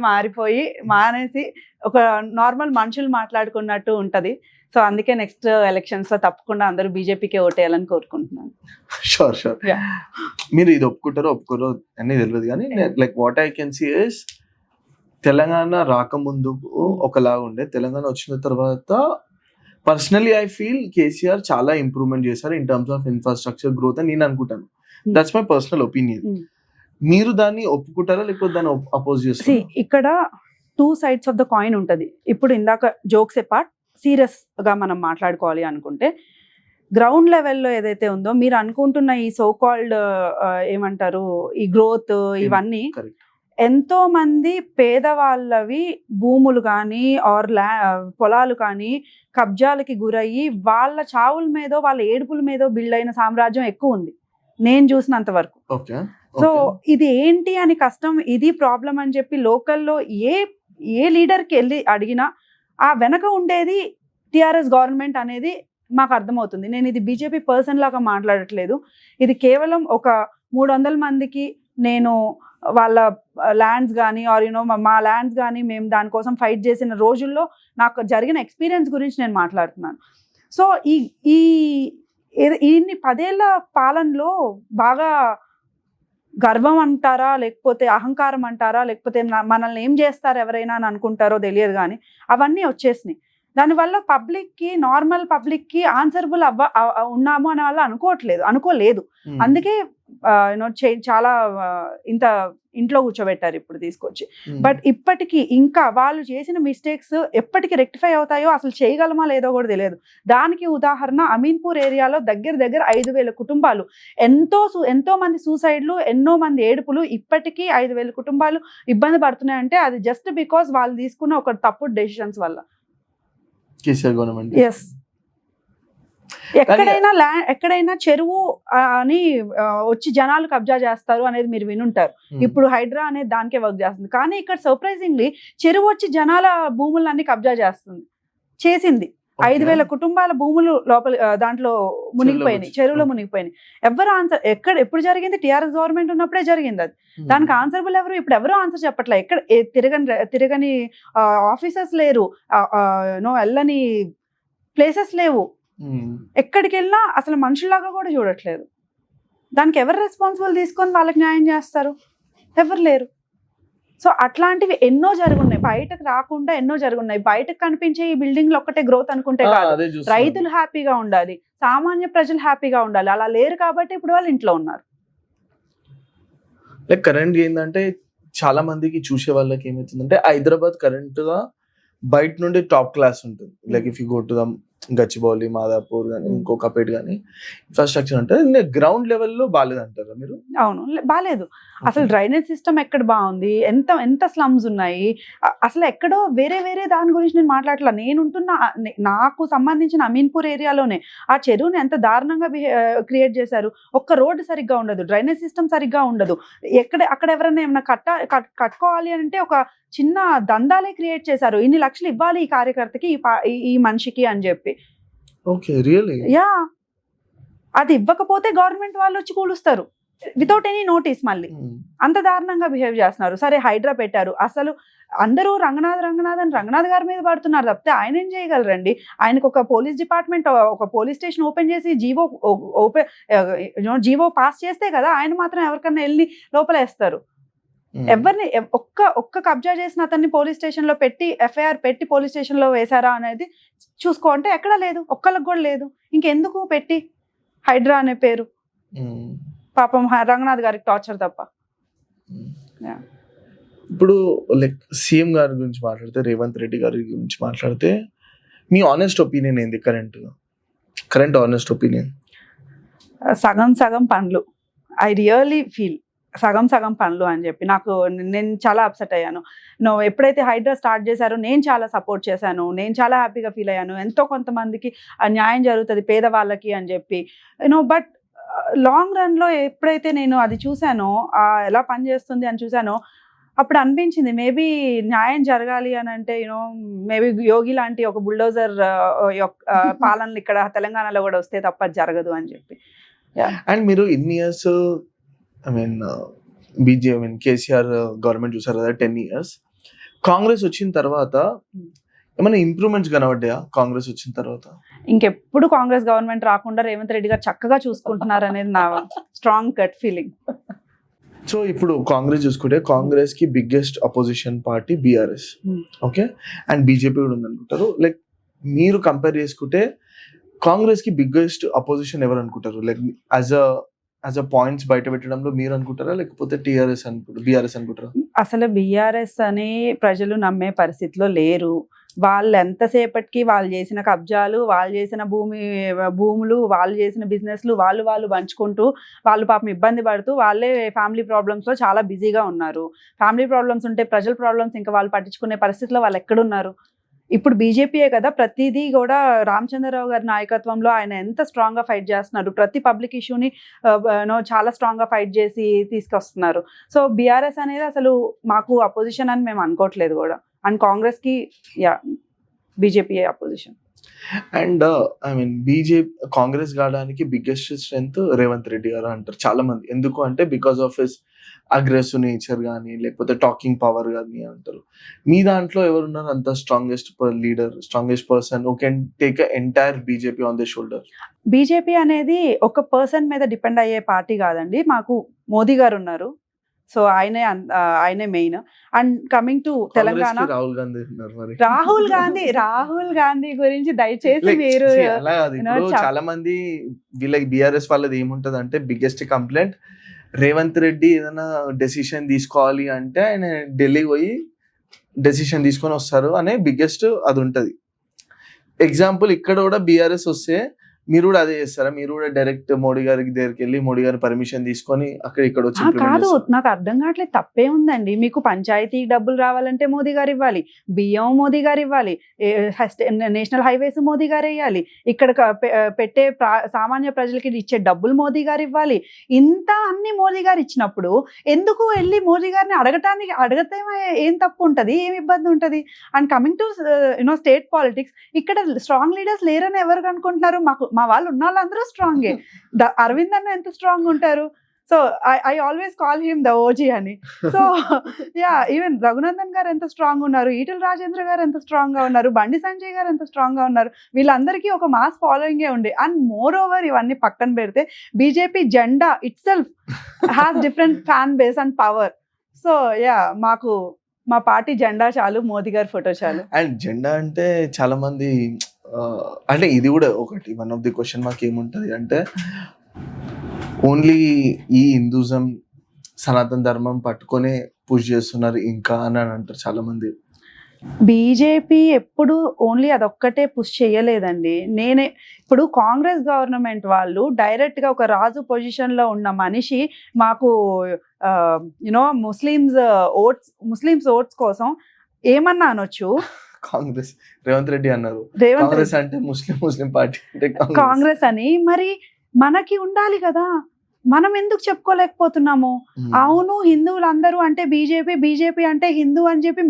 మానేసి ఒక నార్మల్ మనుషులు మాట్లాడుకున్నట్టు ఉంటది. సో అందుకే నెక్స్ట్ ఎలక్షన్స్ లో తప్పకుండా అందరూ బీజేపీకే ఓటేయాలని కోరుకుంటున్నాను. షూర్. Yeah. మీరు ఇది ఒప్పుకోరో అని తెలియదు కానీ like what I can see is Telangana రాకముందు ఒకలాగా ఉండే, తెలంగాణ వచ్చిన తర్వాత పర్సనలీ ఐ ఫీల్ కేసీఆర్ చాలా ఇంప్రూవ్మెంట్ చేశారు in terms of infrastructure growth అని నేను అనుకుంటాను. That's my personal opinion. మీరు దాన్ని ఒప్పుకుంటారా లేకపోతే దాన్ని అపోజ్ చేస్తారా? ఇక్కడ 2 sides ఆఫ్ ద కాయిన్ ఉంటది. ఇప్పుడు ఇందాక జోక్స్ ఎపార్ట్, సీరియస్ గా మనం మాట్లాడుకోవాలి అనుకుంటే గ్రౌండ్ లెవెల్లో ఏదైతే ఉందో మీరు అనుకుంటున్న ఈ సో కాల్డ్ ఏమంటారు ఈ గ్రోత్ ఇవన్నీ Correct. ఎంతో మంది పేదవాళ్ళవి భూములు కానీ ఆర్ పొలాలు కానీ కబ్జాలకి గురయ్యి వాళ్ళ చావుల మీదో వాళ్ళ ఏడుపుల మీదో బిల్డ్ అయిన సామ్రాజ్యం ఎక్కువ ఉంది నేను చూసినంత వరకు. ఓకే. సో ఇది ఏంటి అని కష్టం, ఇది ప్రాబ్లం అని చెప్పి లోకల్లో ఏ లీడర్కి వెళ్ళి అడిగినా ఆ వెనక ఉండేది టిఆర్ఎస్ గవర్నమెంట్ అనేది మాకు అర్థమవుతుంది. నేను ఇది బీజేపీ పర్సన్ లాగా మాట్లాడట్లేదు. ఇది కేవలం ఒక 300 మందికి నేను వాళ్ళ ల్యాండ్స్ కానీ ఆర్ యూనో మా ల్యాండ్స్ కానీ మేము దానికోసం ఫైట్ చేసిన రోజుల్లో నాకు జరిగిన ఎక్స్పీరియన్స్ గురించి నేను మాట్లాడుతున్నాను. సో ఇన్ని 10 ఏళ్ల పాలనలో బాగా గర్వం అంటారా లేకపోతే అహంకారం అంటారా లేకపోతే మనల్ని ఏం చేస్తారు ఎవరైనా అని అనుకుంటారో తెలియదు కానీ అవన్నీ వచ్చేసినాయి. దానివల్ల పబ్లిక్కి నార్మల్ పబ్లిక్కి ఆన్సరబుల్ ఉన్నాము అనే వాళ్ళు అనుకోలేదు. అందుకే చాలా ఇంత ఇంట్లో కూర్చోబెట్టారు ఇప్పుడు తీసుకొచ్చి. బట్ ఇప్పటికీ ఇంకా వాళ్ళు చేసిన మిస్టేక్స్ ఎప్పటికి రెక్టిఫై అవుతాయో అసలు చేయగలమా లేదో కూడా తెలియదు. దానికి ఉదాహరణ అమీన్పూర్ ఏరియాలో దగ్గర 5,000 కుటుంబాలు, ఎంతో మంది సూసైడ్లు, ఎన్నో మంది ఏడుపులు, ఇప్పటికీ 5,000 కుటుంబాలు ఇబ్బంది పడుతున్నాయంటే అది జస్ట్ బికాస్ వాళ్ళు తీసుకున్న ఒక తప్పుడు డెసిషన్స్ వల్ల. కేసీఆర్ గవర్నమెంట్. ఎస్. ఎక్కడైనా చెరువు అని వచ్చి జనాలు కబ్జా చేస్తారు అనేది మీరు వినుంటారు. ఇప్పుడు హైడ్రా అనేది దానికే వర్క్ చేస్తుంది. కానీ ఇక్కడ సర్ప్రైజింగ్లీ చెరువు వచ్చి జనాల భూములన్నీ కబ్జా చేసింది. 5,000 కుటుంబాల భూములు లోపల దాంట్లో మునిగిపోయినాయి, చెరువులో మునిగిపోయినాయి. ఎవరు ఆన్సర్ ఎప్పుడు జరిగింది? టిఆర్ఎస్ గవర్నమెంట్ ఉన్నప్పుడే జరిగింది అది. దానికి ఆన్సరబుల్ ఎవరు? ఇప్పుడు ఎవరు ఆన్సర్ చెప్పట్లే. ఎక్కడ తిరగని ఆఫీసర్స్ లేరు, వెళ్ళని ప్లేసెస్ లేవు, ఎక్కడికి వెళ్ళినా అసలు మనుషుల్లాగా కూడా చూడట్లేదు. దానికి ఎవరు రెస్పాన్సిబుల్ తీసుకొని వాళ్ళకి న్యాయం చేస్తారు? ఎవరు లేరు. సో అట్లాంటివి ఎన్నో జరుగున్నాయి, బయటకు రాకుండా ఎన్నో జరుగున్నాయి. బయటకు కనిపించే ఈ బిల్డింగ్లు ఒక్కటే గ్రోత్ అనుకుంటే కాదు, రైతులు హ్యాపీగా ఉండాలి, సామాన్య ప్రజలు హ్యాపీగా ఉండాలి. అలా లేరు కాబట్టి ఇప్పుడు వాళ్ళు ఇంట్లో ఉన్నారు. లైక్ కరెంట్ ఏంటంటే చాలా మందికి చూసే వాళ్ళకి ఏమవుతుందంటే హైదరాబాద్ కరెంట్ గా బయట నుండి టాప్ క్లాస్ ఉంటుంది. Like if you go to the Gachibowli, Madhapur కానీ ఇంకొకపేట కానీ ఇన్ఫ్రాస్ట్రక్చర్ అంటే గ్రౌండ్ లెవెల్లో బాగాలేదంటారా మీరు? అవును, బాగాలేదు. అసలు డ్రైనేజ్ సిస్టమ్ ఎక్కడ బాగుంది, ఎంత స్లమ్స్ ఉన్నాయి, అసలు ఎక్కడో వేరే దాని గురించి నేను మాట్లాడట్లా. నాకు సంబంధించిన అమీన్పూర్ ఏరియాలోనే ఆ చెరువుని ఎంత దారుణంగా క్రియేట్ చేశారు. ఒక్క రోడ్డు సరిగ్గా ఉండదు, డ్రైనేజ్ సిస్టమ్ సరిగ్గా ఉండదు. అక్కడ ఎవరైనా ఏమైనా కట్టుకోవాలి అంటే ఒక చిన్న దందాలే క్రియేట్ చేశారు. ఇన్ని లక్షలు ఇవ్వాలి ఈ కార్యకర్తకి, ఈ మనిషికి అని చెప్పి. Okay, really? యా, అది ఇవ్వకపోతే గవర్నమెంట్ వాళ్ళు వచ్చి కూలుస్తారు వితౌట్ ఎనీ నోటీస్. మళ్ళీ అంత దారుణంగా బిహేవ్ చేస్తున్నారు. సరే హైడ్రా పెట్టారు, అసలు అందరూ రంగనాథ్ గారి మీద పడుతున్నారు తప్పితే ఆయన ఏం చేయగలరండి? ఆయనకు ఒక పోలీస్ డిపార్ట్మెంట్, ఒక పోలీస్ స్టేషన్ ఓపెన్ చేసి జీవో పాస్ చేస్తే కదా ఆయన మాత్రం ఎవరికన్నా వెళ్ళి లోపలేస్తారు. ఎవరిని ఒక్క కబ్జా చేసిన అతన్ని పోలీస్ స్టేషన్ లో పెట్టి ఎఫ్ఐఆర్ పెట్టి పోలీస్ స్టేషన్ లో వేశారా అనేది చూసుకోంటే ఎక్కడా లేదు, ఒక్కళ్ళకి కూడా లేదు. ఇంకెందుకు పెట్టి హైడ్రా అనే పేరు? పాపం రంగనాథ్ గారికి టార్చర్ తప్ప. ఇప్పుడు లైక్ సీఎం గారి గురించి మాట్లాడితే, రేవంత్ రెడ్డి గారి గురించి మాట్లాడితే మీ ఆనెస్ట్ ఒపీనియన్ ఏంది? Current honest opinion? సగం పనులు. ఐ రియల్లీ ఫీల్ సగం పనులు అని చెప్పి నేను చాలా అప్సెట్ అయ్యాను. ఎప్పుడైతే హైడ్రా స్టార్ట్ చేశారో నేను చాలా సపోర్ట్ చేశాను, నేను చాలా హ్యాపీగా ఫీల్ అయ్యాను. ఎంతో కొంతమందికి న్యాయం జరుగుతుంది పేదవాళ్ళకి అని చెప్పి బట్ లాంగ్ రన్లో ఎప్పుడైతే నేను అది చూశానో, ఎలా పనిచేస్తుంది అని చూశానో, అప్పుడు అనిపించింది మేబీ న్యాయం జరగాలి అని అంటే మేబీ యోగి లాంటి ఒక బుల్డోజర్ పాలనలు ఇక్కడ తెలంగాణలో కూడా వస్తే తప్ప అది జరగదు అని చెప్పి. అండ్ మీరు ఇన్ని ఇయర్స్ కేసీఆర్ గవర్నమెంట్ చూసారు కదా 10 years. కాంగ్రెస్ వచ్చిన తర్వాత ఏమైనా ఇంప్రూవ్మెంట్స్ కనబడ్డాయా కాంగ్రెస్ వచ్చిన తర్వాత? ఇంకెప్పుడు కాంగ్రెస్ గవర్నమెంట్ రాకుండా రేవంత్ రెడ్డి గారు చక్కగా చూసుకుంటున్నారు అనేది నా స్ట్రాంగ్ గట్ ఫీలింగ్. సో ఇప్పుడు కాంగ్రెస్ చూసుకుంటే కాంగ్రెస్ కి biggest opposition party BRS, okay, and BJP కూడా ఉందనుకుంటారు. లైక్ మీరు కంపేర్ చేసుకుంటే కాంగ్రెస్ కి బిగ్గెస్ట్ అపోజిషన్ ఎవరు అనుకుంటారు? లైక్ యాజ్ అ పాయింట్స్ బయట పెట్టడంలో మీరు అనుకుంటారా, లేకపోతే బీఆర్ఎస్ అనుకుంటారా? అసలు బీఆర్ఎస్ అని ప్రజలు నమ్మే పరిస్థితిలో లేరు. వాళ్ళు ఎంతసేపటికి వాళ్ళు చేసిన కబ్జాలు, వాళ్ళు చేసిన భూములు, వాళ్ళు చేసిన బిజినెస్లు వాళ్ళు పంచుకుంటూ వాళ్ళు పాపం ఇబ్బంది పడుతూ వాళ్ళే ఫ్యామిలీ ప్రాబ్లమ్స్లో చాలా బిజీగా ఉన్నారు. ఫ్యామిలీ ప్రాబ్లమ్స్ ఉంటే ప్రజల ప్రాబ్లమ్స్ ఇంకా వాళ్ళు పట్టించుకునే పరిస్థితిలో వాళ్ళు ఎక్కడున్నారు? ఇప్పుడు బీజేపీయే కదా ప్రతిదీ కూడా రామచంద్రరావు గారి నాయకత్వంలో ఆయన ఎంత స్ట్రాంగ్గా ఫైట్ చేస్తున్నారు. ప్రతి పబ్లిక్ ఇష్యూని చాలా స్ట్రాంగ్గా ఫైట్ చేసి తీసుకొస్తున్నారు. సో బీఆర్ఎస్ అనేది అసలు మాకు అపోజిషన్ అని మేము అనుకోవట్లేదు కూడా. అండ్ కాంగ్రెస్కి బీజేపీయే అపోజిషన్. అండ్ కాంగ్రెస్ కావడానికి బిగ్గెస్ట్ స్ట్రెంగ్త్ రేవంత్ రెడ్డి గారు అంటారు చాలా మంది. ఎందుకు అంటే because of his aggressive nature కానీ లేకపోతే టాకింగ్ పవర్ కానీ అంటారు. మీ దాంట్లో ఎవరున్నారు అంత strongest leader, strongest person who can take entire BJP on the shoulder? BJP అనేది ఒక పర్సన్ మీద డిపెండ్ అయ్యే పార్టీ కాదండి. మాకు మోదీ గారు ఉన్నారు, సో ఆయనే main. And coming to Telangana, Rahul Gandhi గురించి దయచేసి మీరు చాలా మంది వీళ్ళకి బీఆర్ఎస్ వాళ్ళది ఏముంటది అంటే బిగ్గెస్ట్ కంప్లైంట్, రేవంత్ రెడ్డి ఏదైనా డెసిషన్ తీసుకోవాలి అంటే ఆయన ఢిల్లీ పోయి డెసిషన్ తీసుకొని వస్తారు అనే బిగ్గెస్ట్ అది ఉంటది. ఎగ్జాంపుల్ ఇక్కడ కూడా బీఆర్ఎస్ వస్తే మీరు కూడా అదే చేస్తారా? మీరు కూడా డైరెక్ట్ మోడీ గారికి దగ్గరికి వెళ్ళి మోడీ గారి పర్మిషన్ తీసుకొని ఇక్కడ వచ్చి? కాదు, నాకు అర్థం కావట్లేదు. తప్పే ఉందండి. మీకు పంచాయతీ డబ్బులు రావాలంటే మోదీ గారు ఇవ్వాలి, బియ్యం మోదీ గారు ఇవ్వాలి, నేషనల్ హైవేస్ మోదీ గారు వేయాలి, ఇక్కడ పెట్టే సామాన్య ప్రజలకి ఇచ్చే డబ్బులు మోదీ గారు ఇవ్వాలి. ఇంత అన్ని మోదీ గారు ఇచ్చినప్పుడు ఎందుకు వెళ్ళి మోదీ గారిని అడిగితే ఏం తప్పు ఉంటుంది, ఏం ఇబ్బంది ఉంటుంది? And coming to state politics, ఇక్కడ స్ట్రాంగ్ లీడర్స్ లేరని ఎవరు అనుకుంటున్నారు? మా వాళ్ళు ఉన్న వాళ్ళందరూ స్ట్రాంగే. అరవింద్ అన్న ఎంత స్ట్రాంగ్ ఉంటారు? So I always call him the OG అని. సో ఈవెన్ రఘునందన్ గారు ఎంత స్ట్రాంగ్ ఉన్నారు, ఈటెల రాజేంద్ర గారు ఎంత స్ట్రాంగ్ గా ఉన్నారు, బండి సంజయ్ గారు ఎంత స్ట్రాంగ్ గా ఉన్నారు. వీళ్ళందరికీ ఒక మాస్ ఫాలోయింగే ఉండే. అండ్ మోర్ ఓవర్ ఇవన్నీ పక్కన పెడితే బీజేపీ జెండా it self has different fan base and power. So మాకు మా పార్టీ జెండా చాలు, మోదీ గారి ఫోటో చాలు. అండ్ జెండా అంటే చాలా మంది అంటే ఇది కూడా ఒకటి వన్ ఆఫ్ ది క్వశ్చన్ మాకు ఏముంటది అంటే ఓన్లీ ఈ హిందూజం సనాతన ధర్మం పట్టుకొనే పుష్ చేస్తున్నారు ఇంకా అని అంటారు చాలా మంది. బీజేపీ ఎప్పుడు ఓన్లీ అదొక్కటే పుష్ చేయలేదండి. ఇప్పుడు కాంగ్రెస్ గవర్నమెంట్ వాళ్ళు డైరెక్ట్గా ఒక రాజు పొజిషన్లో ఉన్న మనిషి మాకు ముస్లిమ్స్ ఓట్స్ కోసం ఏమన్నా అనొచ్చు. కాంగ్రెస్ రేవంత్ రెడ్డి అన్నారు, కాంగ్రెస్ అంటే ముస్లిం పార్టీ అంటే కాంగ్రెస్ అని. మరి మనకి ఉండాలి కదా, మనం ఎందుకు చెప్పుకోలేకపోతున్నాము? అవును, హిందువులందరూ అంటే బీజేపీ అంటే హిందూ అని చెప్పి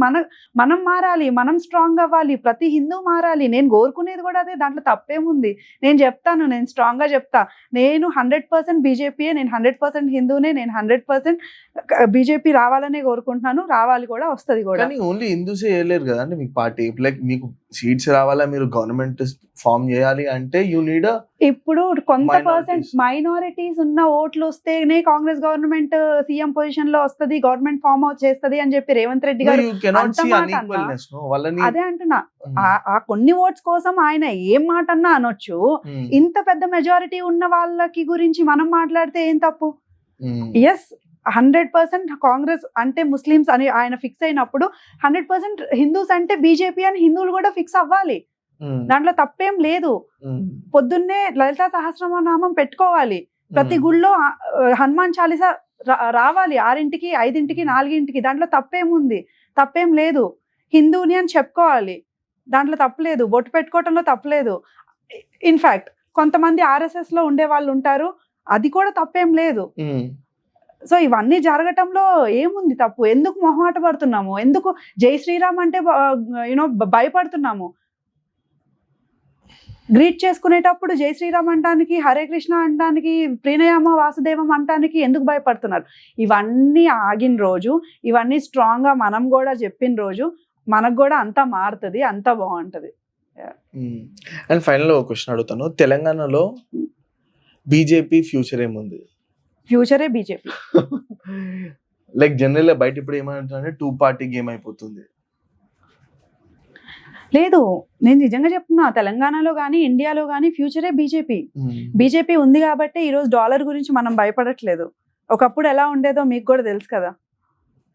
మనం మారాలి, మనం స్ట్రాంగ్ అవ్వాలి, ప్రతి హిందూ మారాలి. నేను కోరుకునేది కూడా అదే, దాంట్లో తప్పేముంది? నేను చెప్తాను, నేను స్ట్రాంగ్గా చెప్తా, నేను 100% బీజేపీయే, నేను 100% హిందూనే, నేను 100% బీజేపీ రావాలనే కోరుకుంటున్నాను, రావాలి కూడా, వస్తుంది కూడా. కానీ ఓన్లీ హిందూసే చేయలేరు కదా అండి మీకు పార్టీ. లైక్ మీకు సీట్స్ రావాలా, మీరు గవర్నమెంట్ ఫామ్ చేయాలి అంటే యూ నీడ్ ఇప్పుడు కొంత పర్సెంట్ మైనారిటీస్ ఉన్న ఓట్లు వస్తేనే కాంగ్రెస్ గవర్నమెంట్ సీఎం పొజిషన్ లో వస్తుంది, గవర్నమెంట్ ఫామ్ అవుట్ చేస్తుంది అని చెప్పి రేవంత్ రెడ్డి గారు అదే అంటున్నా. ఆ కొన్ని ఓట్స్ కోసం ఆయన ఏం మాట అన్నా అనొచ్చు. ఇంత పెద్ద మెజారిటీ ఉన్న వాళ్ళకి గురించి మనం మాట్లాడితే ఏం తప్పు? ఎస్, 100% కాంగ్రెస్ అంటే ముస్లిమ్స్ అని ఆయన ఫిక్స్ అయినప్పుడు 100% హిందూస్ అంటే బీజేపీ అని హిందువులు కూడా ఫిక్స్ అవ్వాలి. దాంట్లో తప్పేం లేదు. పొద్దున్నే లలితా సహస్రనామం పెట్టుకోవాలి, ప్రతి గుళ్ళో హనుమాన్ చాలీసా రావాలి 6ంటికి, 5ంటికి, 4ంటికి. దాంట్లో తప్పేముంది? తప్పేం లేదు. హిందూని అని చెప్పుకోవాలి, దాంట్లో తప్పలేదు. బొట్టు పెట్టుకోవటంలో తప్పలేదు. ఇన్ఫాక్ట్ కొంతమంది RSS లో ఉండే వాళ్ళు ఉంటారు, అది కూడా తప్పేం లేదు. సో ఇవన్నీ జరగటంలో ఏముంది తప్పు? ఎందుకు మొహమాట పడుతున్నాము? ఎందుకు జై శ్రీరామ్ అంటే భయపడుతున్నాము? గ్రీట్ చేసుకునేటప్పుడు జై శ్రీరామ్ అంటానికి, హరే కృష్ణ అంటానికి, ప్రణయామ వాసుదేవం అంటానికి ఎందుకు భయపడుతున్నారు? ఇవన్నీ ఆగిన రోజు, ఇవన్నీ స్ట్రాంగ్ గా మనం కూడా చెప్పిన రోజు మనకు కూడా అంతా మారుతుంది, అంతా బాగుంటది. అండ్ ఫైనల్ ఒక క్వశ్చన్ అడుగుతాను, తెలంగాణలో బీజేపీ ఫ్యూచర్ ఏముంది? ఫ్యూచరే బీజేపీ. లైక్ జనరల్ గా బయట ఇప్పుడు ఏమంటారంటే 2 పార్టీ గేమ్ అయిపోతుంది. లేదు, నేను నిజంగా చెప్తున్నా, తెలంగాణలో కానీ ఇండియాలో కానీ ఫ్యూచరే బీజేపీ. బీజేపీ ఉంది కాబట్టి ఈరోజు డాలర్ గురించి మనం భయపడట్లేదు. ఒకప్పుడు ఎలా ఉండేదో మీకు కూడా తెలుసు కదా.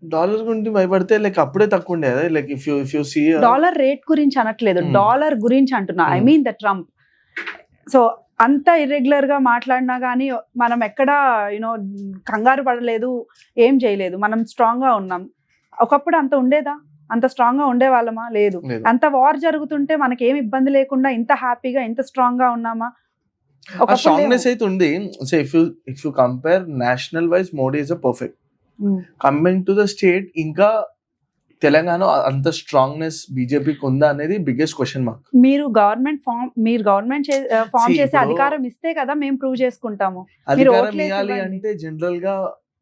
డాలర్ గురించి భయపడితే లైక్ అప్పుడే తక్కువ ఉండేది. Like if you see dollar rate గురించి అనట్లేదు, డాలర్ గురించి అంటున్నా. I mean the Trump. So అంత ఇర్రెగ్యులర్ గా మాట్లాడినా కానీ మనం ఎక్కడ కంగారు పడలేదు, ఏం చేయలేదు, మనం స్ట్రాంగ్ గా ఉన్నాం. ఒకప్పుడు అంత ఉండేదా? అంత స్ట్రాంగ్ గా ఉండే వాళ్ళమా? లేదు. అంత వార్ జరుగుతుంటే మనకి ఏం ఇబ్బంది లేకుండా ఇంత హ్యాపీగా ఇంత స్ట్రాంగ్ గా ఉన్నామా? స్ట్రాంగ్నెస్ అయితే ఉంది. So if you compare national wise Modi is a perfect. Coming to the state, ఇంకా తెలంగాణ అంత స్ట్రాంగ్నెస్ బీజేపీకి ఉందా అనేది బిగ్గెస్ట్ క్వశ్చన్ మార్క్. మీరు గవర్నమెంట్ ఫామ్ చేసే అధికారం ఇస్తే కదా మేము ప్రూవ్ చేసుకుంటాము. అధికారం ఇవ్వాలి అంటే జనరల్ గా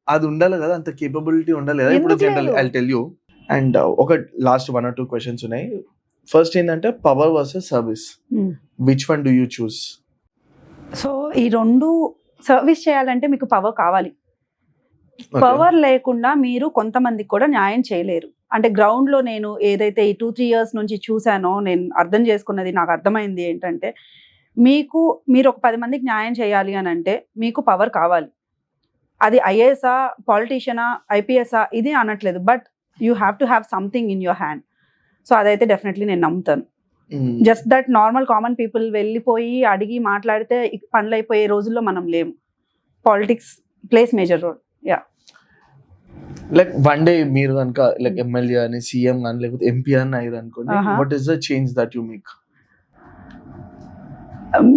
అది ఉండాలి కదా, అంత కేపబిలిటీ ఉండాలి కదా. ఇప్పుడు general I tell you. And ఒక లాస్ట్ 1 or 2 క్వశ్చన్స్ ఉన్నాయి. ఫస్ట్ ఏంటంటే power versus service, which one do you choose? So ఈ రెండు సర్వీస్ చేయాలంటే మీకు పవర్ కావాలి. పవర్ లేకుండా మీరు కొంతమందికి కూడా న్యాయం చేయలేరు. అంటే గ్రౌండ్ లో నేను ఏదైతే ఈ 2-3 years నుంచి చూసానో, నేను అర్థం చేసుకున్నది, నాకు అర్థమైంది ఏంటంటే, మీరు ఒక 10 మందికి న్యాయం చేయాలి అని అంటే మీకు పవర్ కావాలి. అది ఐఏఎస్ఆ, పాలిటీషియనా, ఐపీఎస్ఆ ఇది అనట్లేదు, but you have to have something in your hand. So అదైతే డెఫినెట్లీ నేను నమ్ముతాను. Just that normal common people వెళ్ళిపోయి అడిగి మాట్లాడితే పనులు అయిపోయే రోజుల్లో మనం లేము. Politics plays major role. Yeah, like one day మీరు కనుక లైక్ ఎమ్మెల్యే అని, సీఎం కానీ, లేకపోతే ఎంపీ అని అయ్యారు అనుకోండి, what is the change that you make?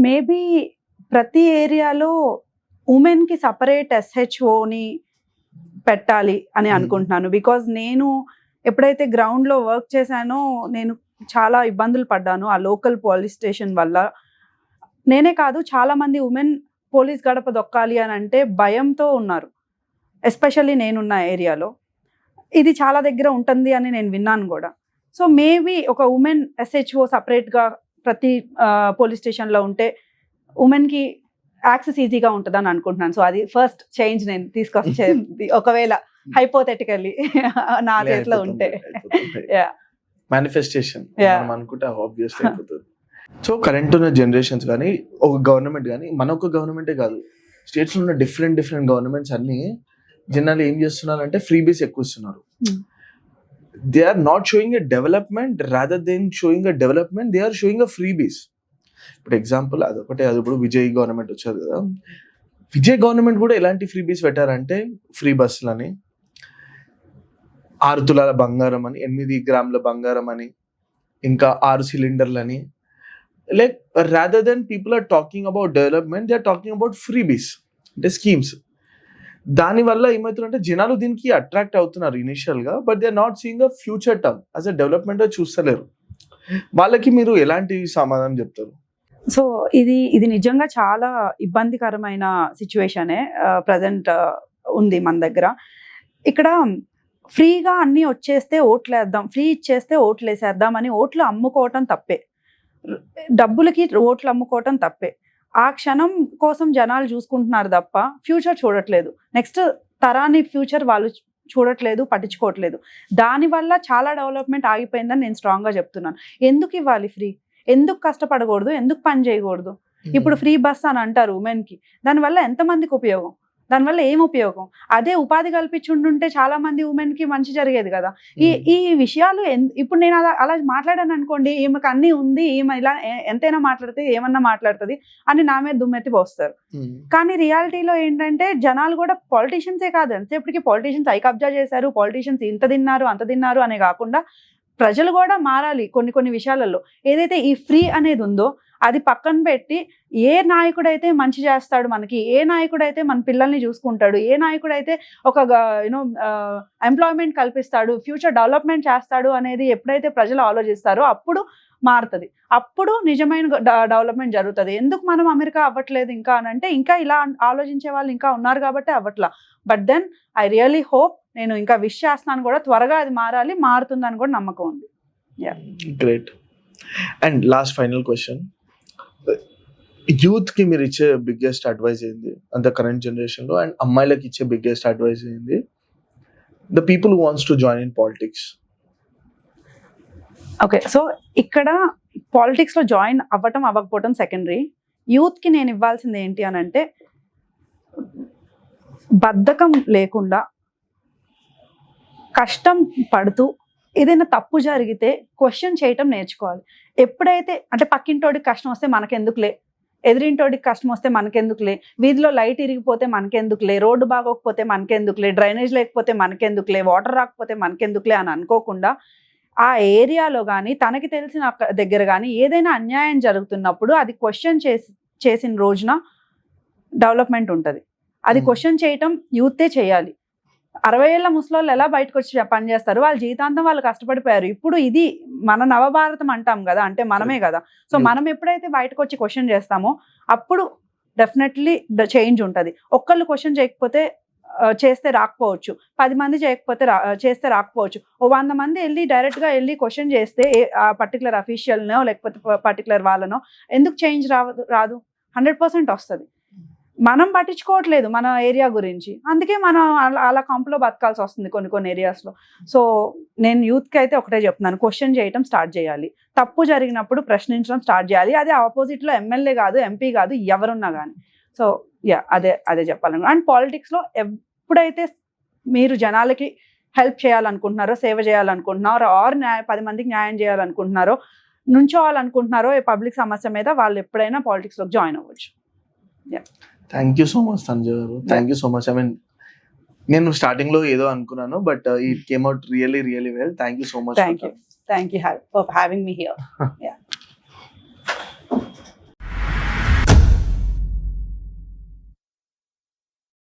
Maybe ప్రతి ఏరియాలో ఉమెన్ కి సపరేట్ SHOని పెట్టాలి అని అనుకుంటున్నాను. బికాజ్ నేను ఎప్పుడైతే గ్రౌండ్ లో వర్క్ చేశానో నేను చాలా ఇబ్బందులు పడ్డాను ఆ లోకల్ పోలీస్ స్టేషన్ వల్ల. నేనే కాదు, చాలా మంది ఉమెన్ పోలీస్ గడప దొక్కాలి అని అంటే భయంతో ఉన్నారు, ఎస్పెషల్లీ నేనున్న ఏరియాలో. ఇది చాలా దగ్గర ఉంటుంది అని నేను విన్నాను కూడా. సో మేబీ ఒక ఉమెన్ SHO సపరేట్గా ప్రతి పోలీస్ స్టేషన్లో ఉంటే ఉమెన్కి యాక్సెస్ ఈజీగా ఉంటుందని అనుకుంటున్నాను. సో అది ఫస్ట్ చేంజ్ నేను తీసుకొచ్చేది, ఒకవేళ హైపోథెటికల్లీ నా చేతిలో ఉంటే. మేనిఫెస్టేషన్ అనుకుంటే ఆబ్వియస్లీ అయిపోతుంది. సో కరెంట్ ఉన్న జనరేషన్స్ కానీ, ఒక గవర్నమెంట్ కానీ, మన ఒక గవర్నమెంటే కాదు, స్టేట్స్లో ఉన్న డిఫరెంట్ గవర్నమెంట్స్ అన్ని జనాలు ఏం చేస్తున్నారంటే ఫ్రీ బీస్ ఎక్కువ ఇస్తున్నారు. They are not showing a development, rather than showing a development, they are showing a freebies. ఇప్పుడు ఎగ్జాంపుల్ అదొకటే, అది ఇప్పుడు విజయ్ గవర్నమెంట్ వచ్చారు కదా, విజయ్ గవర్నమెంట్ కూడా ఎలాంటి ఫ్రీ బీస్ పెట్టారంటే ఫ్రీ బస్సులని, 6 తులాల బంగారం అని, 8 గ్రాముల బంగారం అని, ఇంకా 6 సిలిండర్లని. Like rather than people are talking about development, they are talking about freebies అంటే స్కీమ్స్. దానివల్ల ఏమవుతుందంటే జనాలు దీనికి అట్రాక్ట్ అవుతున్నారు ఇనిషియల్ గా, but they are not seeing a future term as a development చూస్తలేరు. వాళ్ళకి మీరు ఎలాంటి సమాధానం చెప్తారు? సో ఇది నిజంగా చాలా ఇబ్బందికరమైన సిచ్యువేషనే ప్రజెంట్ ఉంది మన దగ్గర. ఇక్కడ ఫ్రీగా అన్నీ వచ్చేస్తే ఓట్లు వేద్దాం, ఫ్రీ ఇచ్చేస్తే ఓట్లు వేసేద్దాం అని ఓట్లు అమ్ముకోవటం తప్పే, డబ్బులకి ఓట్లు అమ్ముకోవటం తప్పే. ఆ క్షణం కోసం జనాలు చూసుకుంటున్నారు తప్ప ఫ్యూచర్ చూడట్లేదు, నెక్స్ట్ తరాని ఫ్యూచర్ వాళ్ళు చూడట్లేదు, పట్టించుకోవట్లేదు. దానివల్ల చాలా డెవలప్మెంట్ ఆగిపోయిందని నేను స్ట్రాంగ్గా చెప్తున్నాను. ఎందుకు ఇవ్వాలి ఫ్రీ? ఎందుకు కష్టపడకూడదు? ఎందుకు పని చేయకూడదు? ఇప్పుడు ఫ్రీ బస్ అని అంటారు ఉమెన్కి, దానివల్ల ఎంతమందికి ఉపయోగం? దానివల్ల ఏం ఉపయోగం? అదే ఉపాధి కల్పించుంటుంటే చాలా మంది ఉమెన్కి మంచి జరిగేది కదా. ఈ విషయాలు ఇప్పుడు నేను అలా మాట్లాడాను అనుకోండి, ఈమెకు అన్నీ ఉంది, ఈమె ఇలా ఎంతైనా మాట్లాడితే ఏమన్నా మాట్లాడుతుంది అని నా మీద దుమ్మెత్తి పోస్తారు. కానీ రియాలిటీలో ఏంటంటే జనాలు కూడా పాలిటీషియన్సే కాదు, ఎంతసేపటికి పాలిటీషియన్స్ ఐ కబ్జా చేశారు, పాలిటీషియన్స్ ఇంత తిన్నారు అంత తిన్నారు అనే కాకుండా ప్రజలు కూడా మారాలి కొన్ని కొన్ని విషయాలలో. ఏదైతే ఈ ఫ్రీ అనేది ఉందో అది పక్కన పెట్టి ఏ నాయకుడైతే మంచి చేస్తాడు మనకి, ఏ నాయకుడైతే మన పిల్లల్ని చూసుకుంటాడు, ఏ నాయకుడైతే ఒక ఎంప్లాయ్మెంట్ కల్పిస్తాడు, ఫ్యూచర్ డెవలప్మెంట్ చేస్తాడు అనేది ఎప్పుడైతే ప్రజలు ఆలోచిస్తారో అప్పుడు మారుతుంది, అప్పుడు నిజమైన డెవలప్మెంట్ జరుగుతుంది. ఎందుకు మనం అమెరికా అవ్వట్లేదు ఇంకా అని అంటే, ఇంకా ఇలా ఆలోచించే వాళ్ళు ఇంకా ఉన్నారు కాబట్టి అవ్వట్లా. But then I really hope, నేను ఇంకా విష్ చేస్తున్నాను కూడా, త్వరగా అది మారాలి, మారుతుందని కూడా నమ్మకం ఉంది. Great. And last final question, youth కి మీరు ఇచ్చే బిగ్గెస్ట్ అడ్వైస్ ఏంది అంత కరెంట్ జనరేషన్ లో, అండ్ అమ్మాయిలకి ఇచ్చే బిగ్గెస్ట్ అడ్వైస్ ఏంది, the people who wants to join in politics? Okay, so ఇక్కడ పాలిటిక్స్లో జాయిన్ అవ్వటం అవ్వకపోవటం సెకండరీ. యూత్కి నేను ఇవ్వాల్సింది ఏంటి అని అంటే, బద్ధకం లేకుండా కష్టం పడుతూ ఏదైనా తప్పు జరిగితే క్వశ్చన్ చేయటం నేర్చుకోవాలి. ఎప్పుడైతే అంటే పక్కింటోడికి కష్టం వస్తే మనకెందుకులే, ఎదిరింటోడికి కష్టం వస్తే మనకెందుకులే, వీధిలో లైట్ ఇరిగిపోతే మనకెందుకులే, రోడ్డు బాగోకపోతే మనకెందుకులే, డ్రైనేజ్ లేకపోతే మనకెందుకులే, వాటర్ రాకపోతే మనకెందుకులే అని అనుకోకుండా, ఆ ఏరియాలో కానీ తనకి తెలిసిన దగ్గర కానీ ఏదైనా అన్యాయం జరుగుతున్నప్పుడు అది క్వశ్చన్ చేసిన రోజున డెవలప్మెంట్ ఉంటుంది. అది క్వశ్చన్ చేయటం యూతే చేయాలి. 60 ఏళ్ల ముసలోళ్ళు ఎలా బయటకు వచ్చి పని చేస్తారు, వాళ్ళ జీవితాంతం వాళ్ళు కష్టపడిపోయారు. ఇప్పుడు ఇది మన నవభారతం అంటాం కదా, అంటే మనమే కదా. సో మనం ఎప్పుడైతే బయటకు వచ్చి క్వశ్చన్ చేస్తామో అప్పుడు డెఫినెట్లీ చేంజ్ ఉంటుంది. ఒక్కళ్ళు క్వశ్చన్ చేయకపోతే చేస్తే రాకపోవచ్చు, 10 మంది చేయకపోతే చేస్తే రాకపోవచ్చు. 100 మంది వెళ్ళి డైరెక్ట్గా వెళ్ళి క్వశ్చన్ చేస్తే ఆ పర్టికులర్ అఫీషియల్నో లేకపోతే పర్టికులర్ వాళ్ళనో ఎందుకు చేంజ్ రాదు? 100% వస్తుంది. మనం పట్టించుకోవట్లేదు మన ఏరియా గురించి, అందుకే మనం అలా కంపులో బతకాల్సి వస్తుంది కొన్ని ఏరియాస్లో. సో నేను యూత్కి అయితే ఒకటే చెప్తున్నాను, క్వశ్చన్ చేయటం స్టార్ట్ చేయాలి. తప్పు జరిగినప్పుడు ప్రశ్నించడం స్టార్ట్ చేయాలి. అదే ఆపోజిట్లో ఎమ్మెల్యే కాదు, ఎంపీ కాదు, ఎవరున్నా కానీ. సో అదే చెప్పాలను. అండ్ పాలిటిక్స్లో ఎప్పుడైతే మీరు జనాలకి హెల్ప్ చేయాలనుకుంటున్నారో, సేవ చేయాలనుకుంటున్నారో, ఆర్ 10 మందికి న్యాయం చేయాలనుకుంటున్నారో, నుంచోవాలనుకుంటున్నారో ఏ పబ్లిక్ సమస్య మీద, వాళ్ళు ఎప్పుడైనా పాలిటిక్స్లోకి జాయిన్ అవ్వచ్చు. Thank you so much Sanjay గారు, thank you so much. I mean నేను స్టార్టింగ్ లో ఏదో అనుకున్నాను, but it came out really well. Thank you so much. Thank you for having me here.